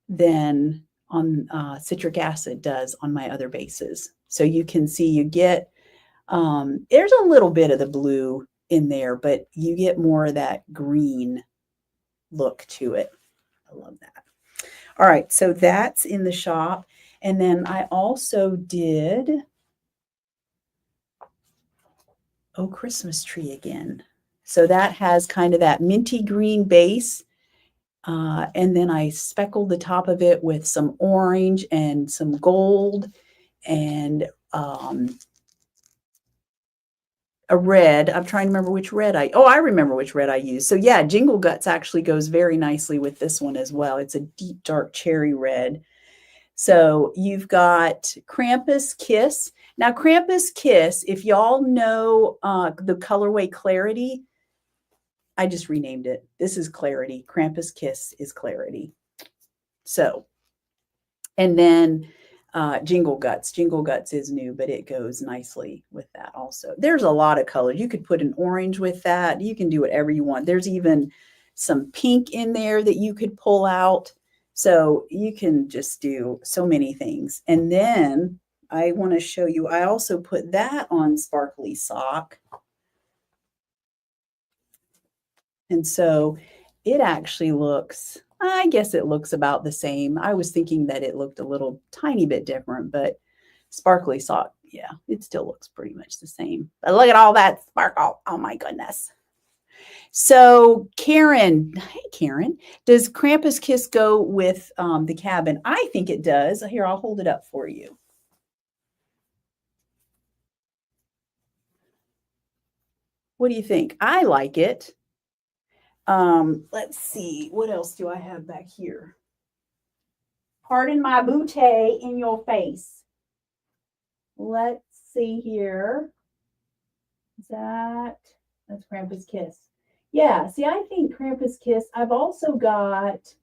than on citric acid does on my other bases. So you can see you get, there's a little bit of the blue in there, but you get more of that green look to it. I love that. All right, so that's in the shop. And then I also did, Christmas tree again. So that has kind of that minty green base. And then I speckled the top of it with some orange and some gold and a red. I'm trying to remember which red I remember which red I used. So yeah, Jingle Guts actually goes very nicely with this one as well. It's a deep, dark cherry red. So you've got Krampus Kiss. Now, Krampus Kiss, if y'all know the colorway Clarity, I just renamed it. This is Clarity. Krampus Kiss is Clarity. So, and then Jingle Guts. Jingle Guts is new, but it goes nicely with that also. There's a lot of colors. You could put an orange with that. You can do whatever you want. There's even some pink in there that you could pull out. So you can just do so many things. And then I want to show you, I also put that on Sparkly Sock. And so it actually looks, I guess it looks about the same. I was thinking that it looked a little tiny bit different, but Sparkly Sock, yeah, it still looks pretty much the same. But look at all that sparkle. Oh my goodness. So Karen, hey Karen, does Krampus Kiss go with the cabin? I think it does. Here, I'll hold it up for you. What do you think? I like it. Let's see, what else do I have back here? Pardon my bouquet in your face. Let's see here. Is that's Krampus Kiss. Yeah, see, I think Krampus Kiss. I've also got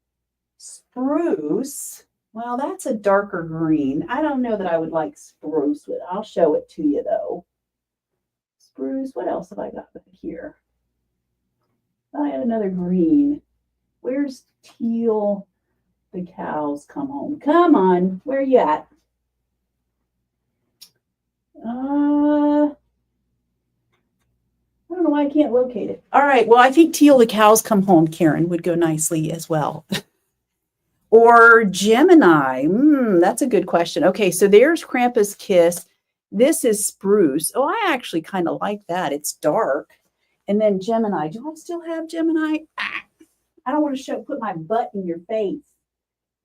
Spruce. Well, that's a darker green. I don't know that I would like Spruce with. I'll show it to you though. Spruce. What else have I got back here? I have another green. Where's Teal? The cows come home. Come on, where are you at? I don't know why I can't locate it. All right, well, I think Teal, the cows come home, Karen, would go nicely as well. Or Gemini. That's a good question. Okay, so there's Krampus Kiss. This is Spruce. Oh, I actually kind of like that. It's dark. And then Gemini. Do I still have Gemini? I don't want to put my butt in your face.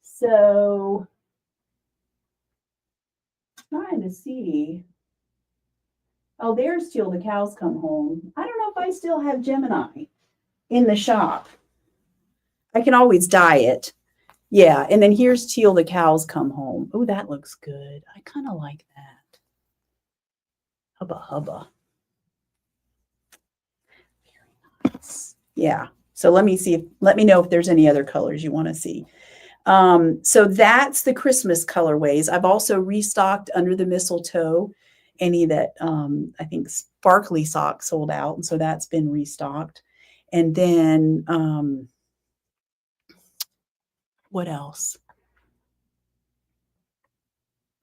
So, trying to see. Oh, there's Till the Cows Come Home. I don't know if I still have Gemini in the shop. I can always dye it. Yeah, and then here's Till the Cows Come Home. Oh, that looks good. I kind of like that. Hubba hubba. Very nice. Yeah. So let me know if there's any other colors you want to see. So that's the Christmas colorways. I've also restocked Under the Mistletoe, any that I think Sparkly Sock sold out. And so that's been restocked. And then what else?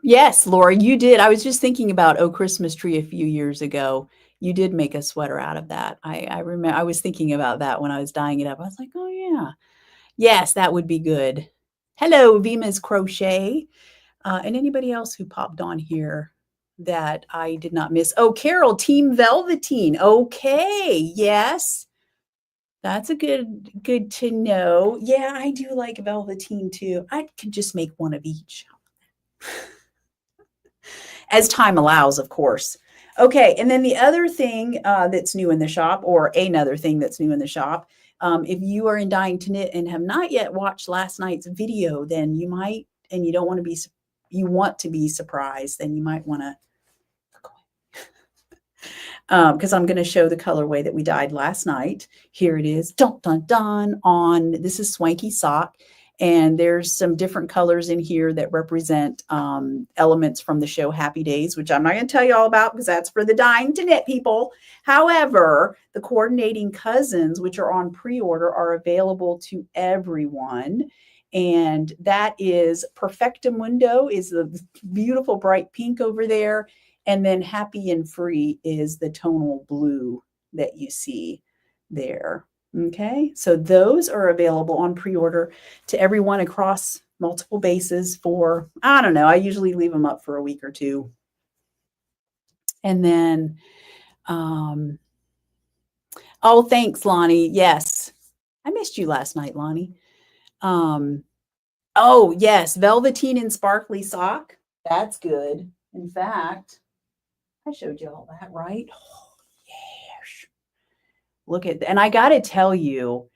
Yes, Laura, you did. I was just thinking about Oh Christmas Tree a few years ago. You did make a sweater out of that. I remember I was thinking about that when I was dyeing it up. I was like, oh yeah. Yes, that would be good. Hello, Vima's Crochet. And anybody else who popped on here that I did not miss. Oh, Carol, Team Velveteen. Okay, yes. That's a good to know. Yeah, I do like Velveteen too. I could just make one of each. As time allows, of course. Okay, and then the other thing that's new in the shop, or another thing that's new in the shop, if you are in Dying to Knit and have not yet watched last night's video, then you might, and you don't want to be, you want to be surprised, then you might want to, because I'm going to show the colorway that we dyed last night. Here it is, dun dun dun, on, this is Swanky Sock. And there's some different colors in here that represent elements from the show Happy Days, which I'm not going to tell you all about because that's for the Dying to Knit people. However, the coordinating cousins, which are on pre-order, are available to everyone. And that is Perfectamundo is the beautiful bright pink over there. And then Happy and Free is the tonal blue that you see there. Okay, so those are available on pre-order to everyone across multiple bases for, I don't know, I usually leave them up for a week or two. And then, oh, thanks, Lonnie. Yes, I missed you last night, Lonnie. Oh, yes, Velveteen and Sparkly Sock. That's good. In fact, I showed you all that, right? Oh, yes. Look at, and I got to tell you,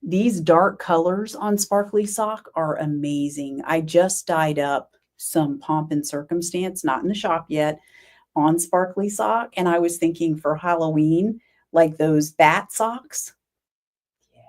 these dark colors on Sparkly Sock are amazing. I just dyed up some Pomp and Circumstance, not in the shop yet, on sparkly sock. And I was thinking for Halloween, like those bat socks. Yeah,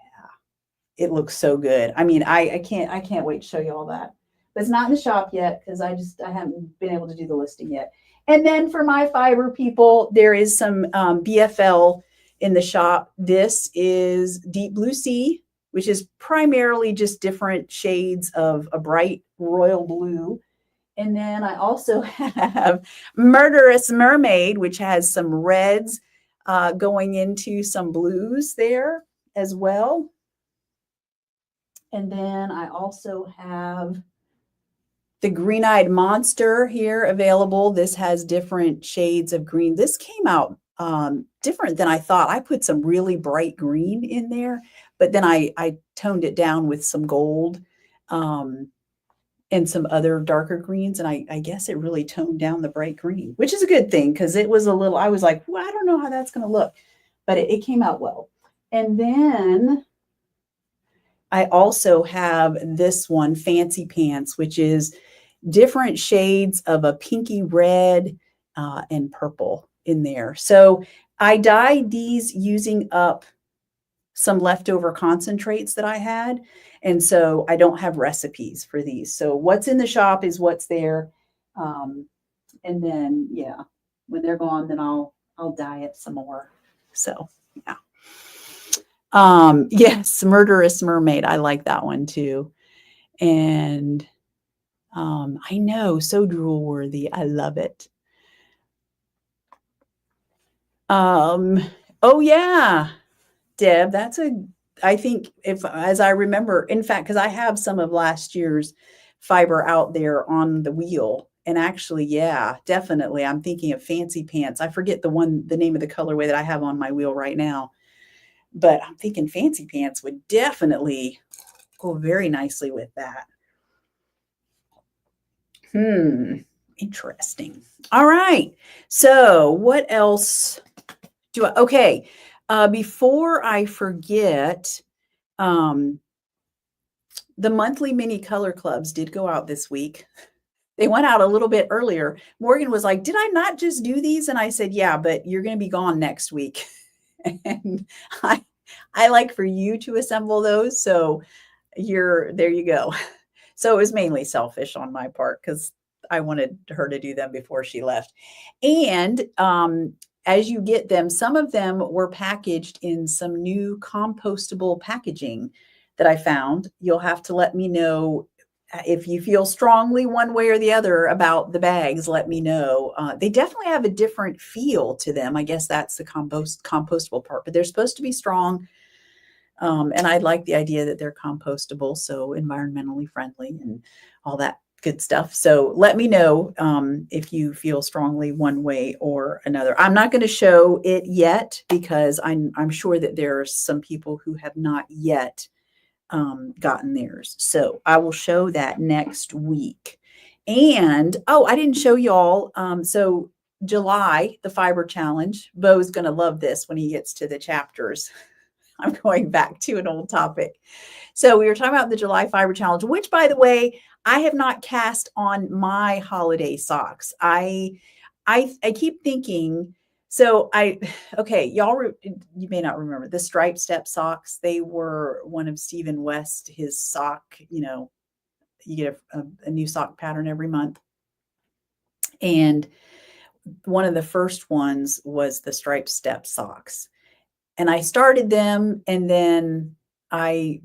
it looks so good. I mean, I can't wait to show you all that. But it's not in the shop yet because I haven't been able to do the listing yet. And then for my fiber people, there is some BFL in the shop. This is Deep Blue Sea, which is primarily just different shades of a bright royal blue. And then I also have Murderous Mermaid, which has some reds going into some blues there as well. And then I also have the Green-Eyed Monster here available. This has different shades of green. This came out different than I thought. I put some really bright green in there, but then I toned it down with some gold and some other darker greens. And I guess it really toned down the bright green, which is a good thing because it was a little, I was like, well, I don't know how that's going to look, but it came out well. And then I also have this one, Fancy Pants, which is different shades of a pinky red and purple in there. So I dyed these using up some leftover concentrates that I had. And so I don't have recipes for these. So what's in the shop is what's there. And then, yeah, when they're gone, then I'll dye it some more. So, yeah. Yes, Murderous Mermaid. I like that one too. And I know, so drool worthy. I love it. Oh yeah, Deb, I think as I remember, in fact, because I have some of last year's fiber out there on the wheel. And actually, yeah, definitely. I'm thinking of Fancy Pants. I forget the name of the colorway that I have on my wheel right now. But I'm thinking Fancy Pants would definitely go very nicely with that. Interesting. All right. So what else okay. Before I forget, the monthly mini color clubs did go out this week. They went out a little bit earlier. Morgan was like, did I not just do these? And I said, yeah, but you're going to be gone next week. And I like for you to assemble those. So there you go. So it was mainly selfish on my part because I wanted her to do them before she left. And as you get them, some of them were packaged in some new compostable packaging that I found. You'll have to let me know if you feel strongly one way or the other about the bags. Let me know. They definitely have a different feel to them. I guess that's the compostable part, but they're supposed to be strong. And I like the idea that they're compostable, so environmentally friendly and all that good stuff. So let me know if you feel strongly one way or another. I'm not going to show it yet because I'm sure that there are some people who have not yet gotten theirs. So I will show that next week. And, I didn't show y'all. So July, the fiber challenge, Bo's going to love this when he gets to the chapters. I'm going back to an old topic. So we were talking about the July Fiber Challenge, which, by the way, I have not cast on my holiday socks. I keep thinking, okay, y'all, you may not remember the Stripe Step socks. They were one of Stephen West, his sock, you get a new sock pattern every month. And one of the first ones was the Stripe Step socks. And I started them, and then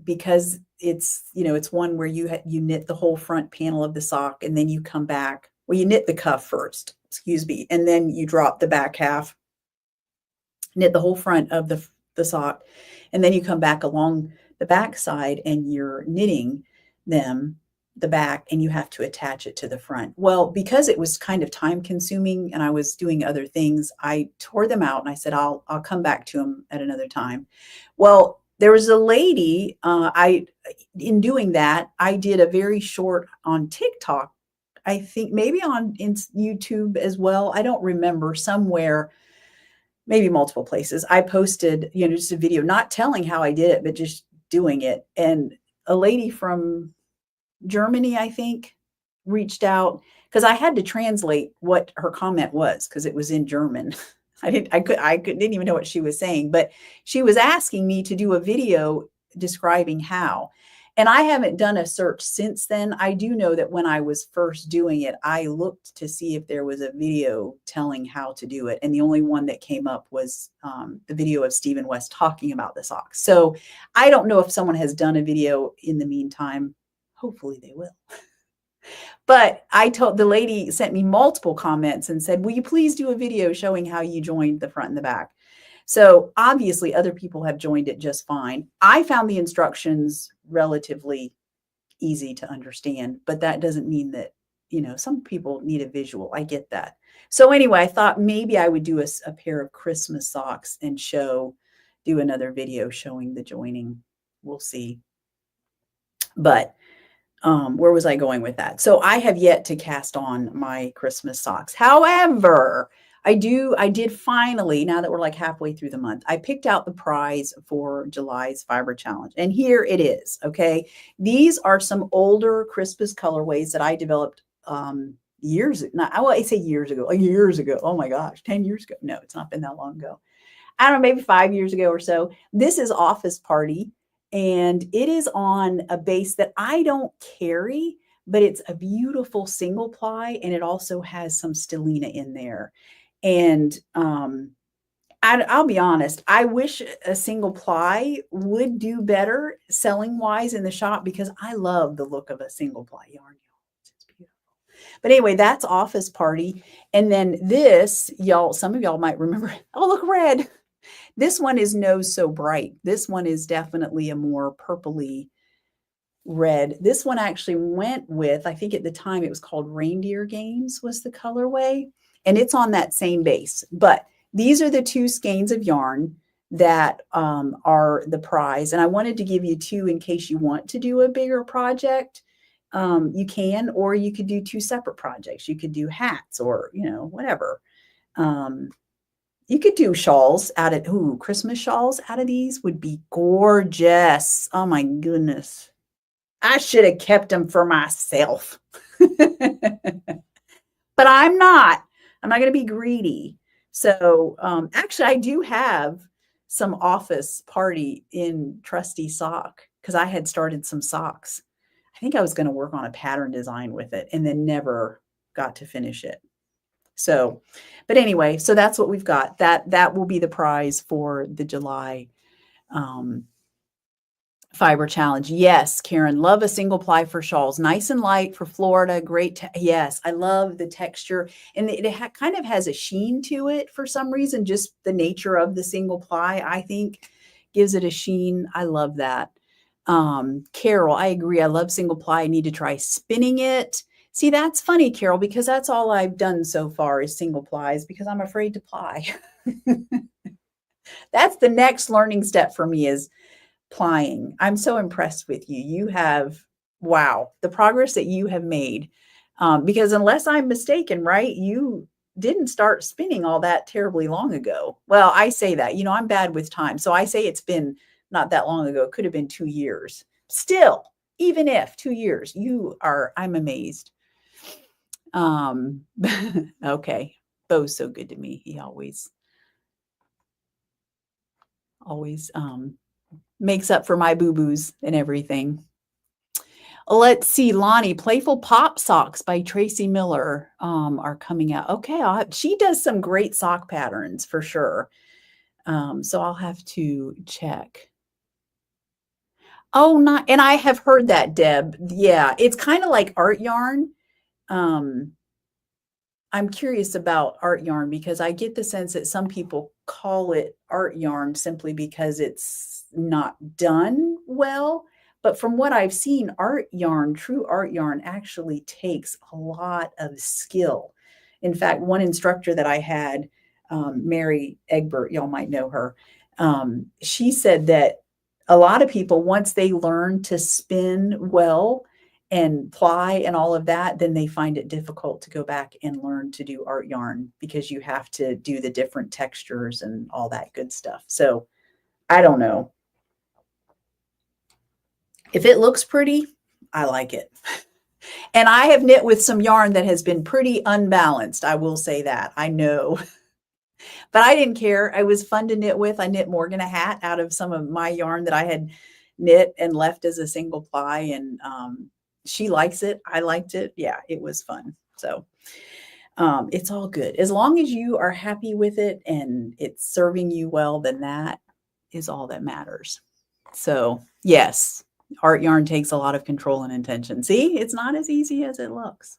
because it's, it's one where you knit the whole front panel of the sock, and then you come back. Well, you knit the cuff first, excuse me, and then you drop the back half, knit the whole front of the sock, and then you come back along the back side, and you're knitting the back, and you have to attach it to the front. Well, because it was kind of time consuming and I was doing other things, I tore them out and I said, I'll come back to them at another time. Well, there was a lady, in doing that, I did a very short on TikTok, I think maybe on YouTube as well. I don't remember, somewhere, maybe multiple places. I posted, just a video, not telling how I did it, but just doing it. And a lady from Germany, I think, reached out because I had to translate what her comment was because it was in German. Didn't even know what she was saying, but she was asking me to do a video describing how. And I haven't done a search since then. I do know that when I was first doing it, I looked to see if there was a video telling how to do it. And the only one that came up was the video of Stephen West talking about the socks. So I don't know if someone has done a video in the meantime. Hopefully they will. But I told the lady sent me multiple comments and said, will you please do a video showing how you joined the front and the back? So obviously other people have joined it just fine. I found the instructions relatively easy to understand, but that doesn't mean that, some people need a visual. I get that. So anyway, I thought maybe I would do a pair of Christmas socks and do another video showing the joining. We'll see. But where was I going with that? So I have yet to cast on my Christmas socks. However, I did finally, now that we're like halfway through the month, I picked out the prize for July's Fiber Challenge. And here it is, okay? These are some older Christmas colorways that I developed years ago. I say years ago, like years ago. Oh my gosh, 10 years ago. No, it's not been that long ago. I don't know, maybe 5 years ago or so. This is Office Party. And it is on a base that I don't carry, but it's a beautiful single ply. And it also has some stellina in there. And I'll be honest, I wish a single ply would do better selling wise in the shop because I love the look of a single ply yarn. It's beautiful. But anyway, that's Office Party. And then this, some of y'all might remember, oh, look, red. This one is No So Bright. This one is definitely a more purpley red. This one actually went with, I think at the time it was called Reindeer Games was the colorway. And it's on that same base. But these are the two skeins of yarn that are the prize. And I wanted to give you two in case you want to do a bigger project. You can, or you could do two separate projects. You could do hats or, whatever. You could do shawls out of, Christmas shawls out of these would be gorgeous. Oh my goodness. I should have kept them for myself. But I'm not going to be greedy. So actually, I do have some Office Party in trusty sock because I had started some socks. I think I was going to work on a pattern design with it and then never got to finish it. So, but anyway, so that's what we've got. That will be the prize for the July Fiber Challenge. Yes, Karen, love a single ply for shawls. Nice and light for Florida. Great. Yes, I love the texture. And it kind of has a sheen to it for some reason. Just the nature of the single ply, I think, gives it a sheen. I love that. Carol, I agree. I love single ply. I need to try spinning it. See, that's funny, Carol, because that's all I've done so far is single plies because I'm afraid to ply. That's the next learning step for me is plying. I'm so impressed with you. You have, wow, the progress that you have made. Because unless I'm mistaken, right, you didn't start spinning all that terribly long ago. Well, I say that, I'm bad with time. So I say it's been not that long ago. It could have been 2 years. Still, even if 2 years, I'm amazed. Okay. Bo's so good to me. He always makes up for my boo-boos and everything. Let's see, Lonnie, Playful Pop Socks by Tracy Miller are coming out. Okay, she does some great sock patterns for sure. So I'll have to check. Oh, and I have heard that, Deb. Yeah, it's kind of like art yarn. I'm curious about art yarn because I get the sense that some people call it art yarn simply because it's not done well. But from what I've seen, true art yarn actually takes a lot of skill. In fact, one instructor that I had, Mary Egbert, y'all might know her, she said that a lot of people, once they learn to spin well and ply and all of that, then they find it difficult to go back and learn to do art yarn because you have to do the different textures and all that good stuff. So I don't know. If it looks pretty, I like it. And I have knit with some yarn that has been pretty unbalanced. I will say that. I know. But I didn't care. It was fun to knit with. I knit Morgan a hat out of some of my yarn that I had knit and left as a single ply. And she likes it. I liked it. Yeah, it was fun. So it's all good. As long as you are happy with it and it's serving you well, then that is all that matters. So yes, art yarn takes a lot of control and intention. See, it's not as easy as it looks.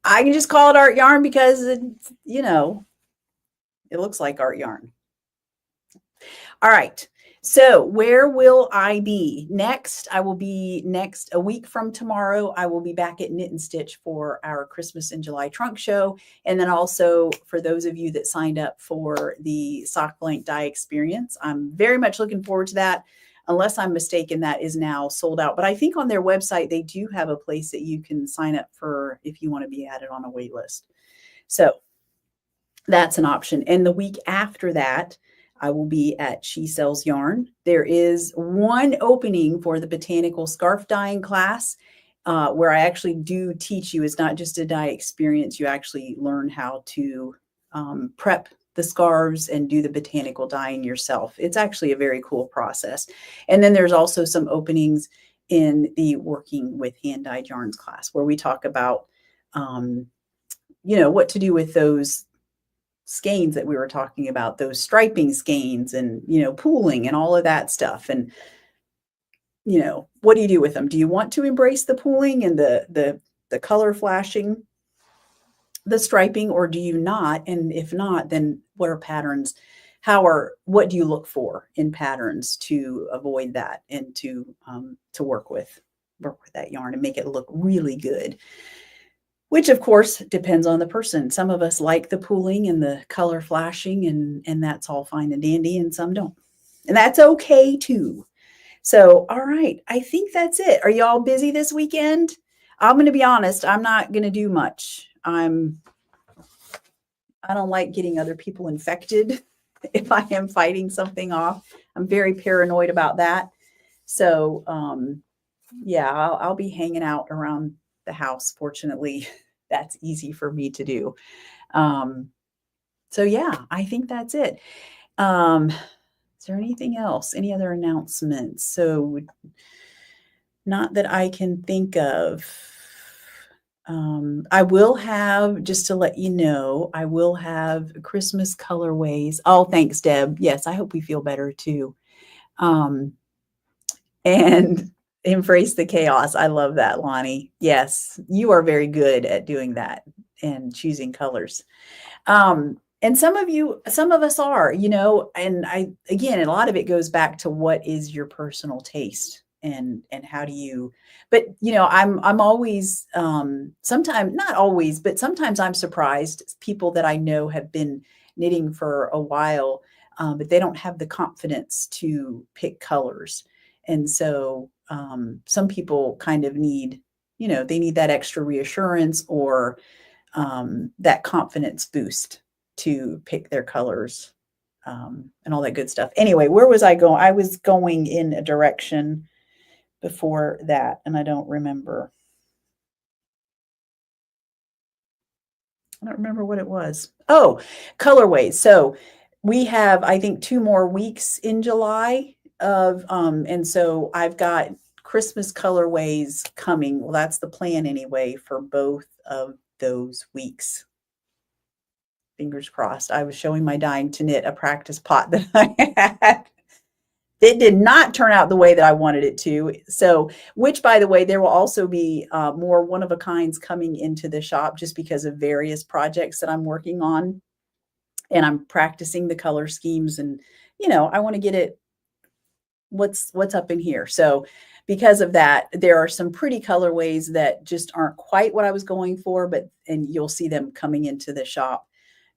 I can just call it art yarn because it's, it looks like art yarn. All right. So where will I be next? I will be next a week from tomorrow. I will be back at Knit and Stitch for our Christmas in July trunk show. And then also for those of you that signed up for the sock blank dye experience, I'm very much looking forward to that. Unless I'm mistaken, that is now sold out. But I think on their website, they do have a place that you can sign up for if you want to be added on a wait list. So that's an option. And the week after that, I will be at She Sells Yarn. There is one opening for the botanical scarf dyeing class where I actually do teach you. It's not just a dye experience. You actually learn how to prep the scarves and do the botanical dyeing yourself. It's actually a very cool process. And then there's also some openings in the working with hand dyed yarns class where we talk about, what to do with those skeins that we were talking about, those striping skeins and, pooling and all of that stuff. And, what do you do with them? Do you want to embrace the pooling and the color flashing, the striping, or do you not? And if not, then what are patterns? What do you look for in patterns to avoid that and to work with that yarn and make it look really good? Which of course depends on the person. Some of us like the pooling and the color flashing and that's all fine and dandy, and some don't. And that's okay too. So, all right, I think that's it. Are y'all busy this weekend? I'm going to be honest, I'm not going to do much. I don't like getting other people infected if I am fighting something off. I'm very paranoid about that. So, yeah, I'll be hanging out around the house. Fortunately, that's easy for me to do. So yeah, I think that's it. Is there anything else? Any other announcements? So not that I can think of. I will have, just to let you know, I will have Christmas colorways. Oh, thanks, Deb. Yes, I hope we feel better too. And embrace the chaos. I love that, Lonnie. Yes, you are very good at doing that and choosing colors. And some of us are, and again, a lot of it goes back to what is your personal taste and how do you, but I'm always, sometimes, not always, but sometimes I'm surprised people that I know have been knitting for a while, but they don't have the confidence to pick colors. And so some people kind of need, they need that extra reassurance or that confidence boost to pick their colors and all that good stuff. Anyway, where was I going? I was going in a direction before that, and I don't remember. I don't remember what it was. Oh, colorways. So we have, I think, 2 more weeks in July and so I've got Christmas colorways coming. Well, that's the plan anyway for both of those weeks. Fingers crossed. I was showing my dying to knit a practice pot that I had. It did not turn out the way that I wanted it to. So, which by the way, there will also be more one-of-a-kinds coming into the shop just because of various projects that I'm working on. And I'm practicing the color schemes and, I want to get it what's up in here. So because of that, there are some pretty colorways that just aren't quite what I was going for, and you'll see them coming into the shop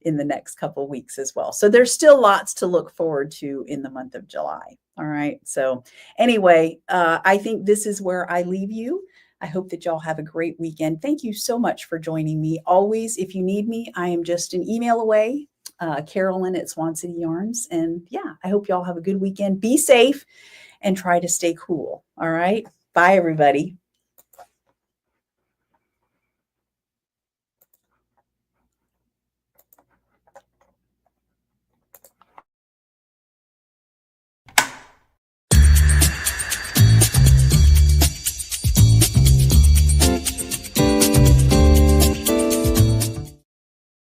in the next couple of weeks as well. So there's still lots to look forward to in the month of July. All right. So anyway, I think this is where I leave you. I hope that y'all have a great weekend. Thank you so much for joining me. Always, if you need me, I am just an email away. Carolyn at Swan City Yarns. And yeah, I hope y'all have a good weekend. Be safe and try to stay cool. All right. Bye, everybody.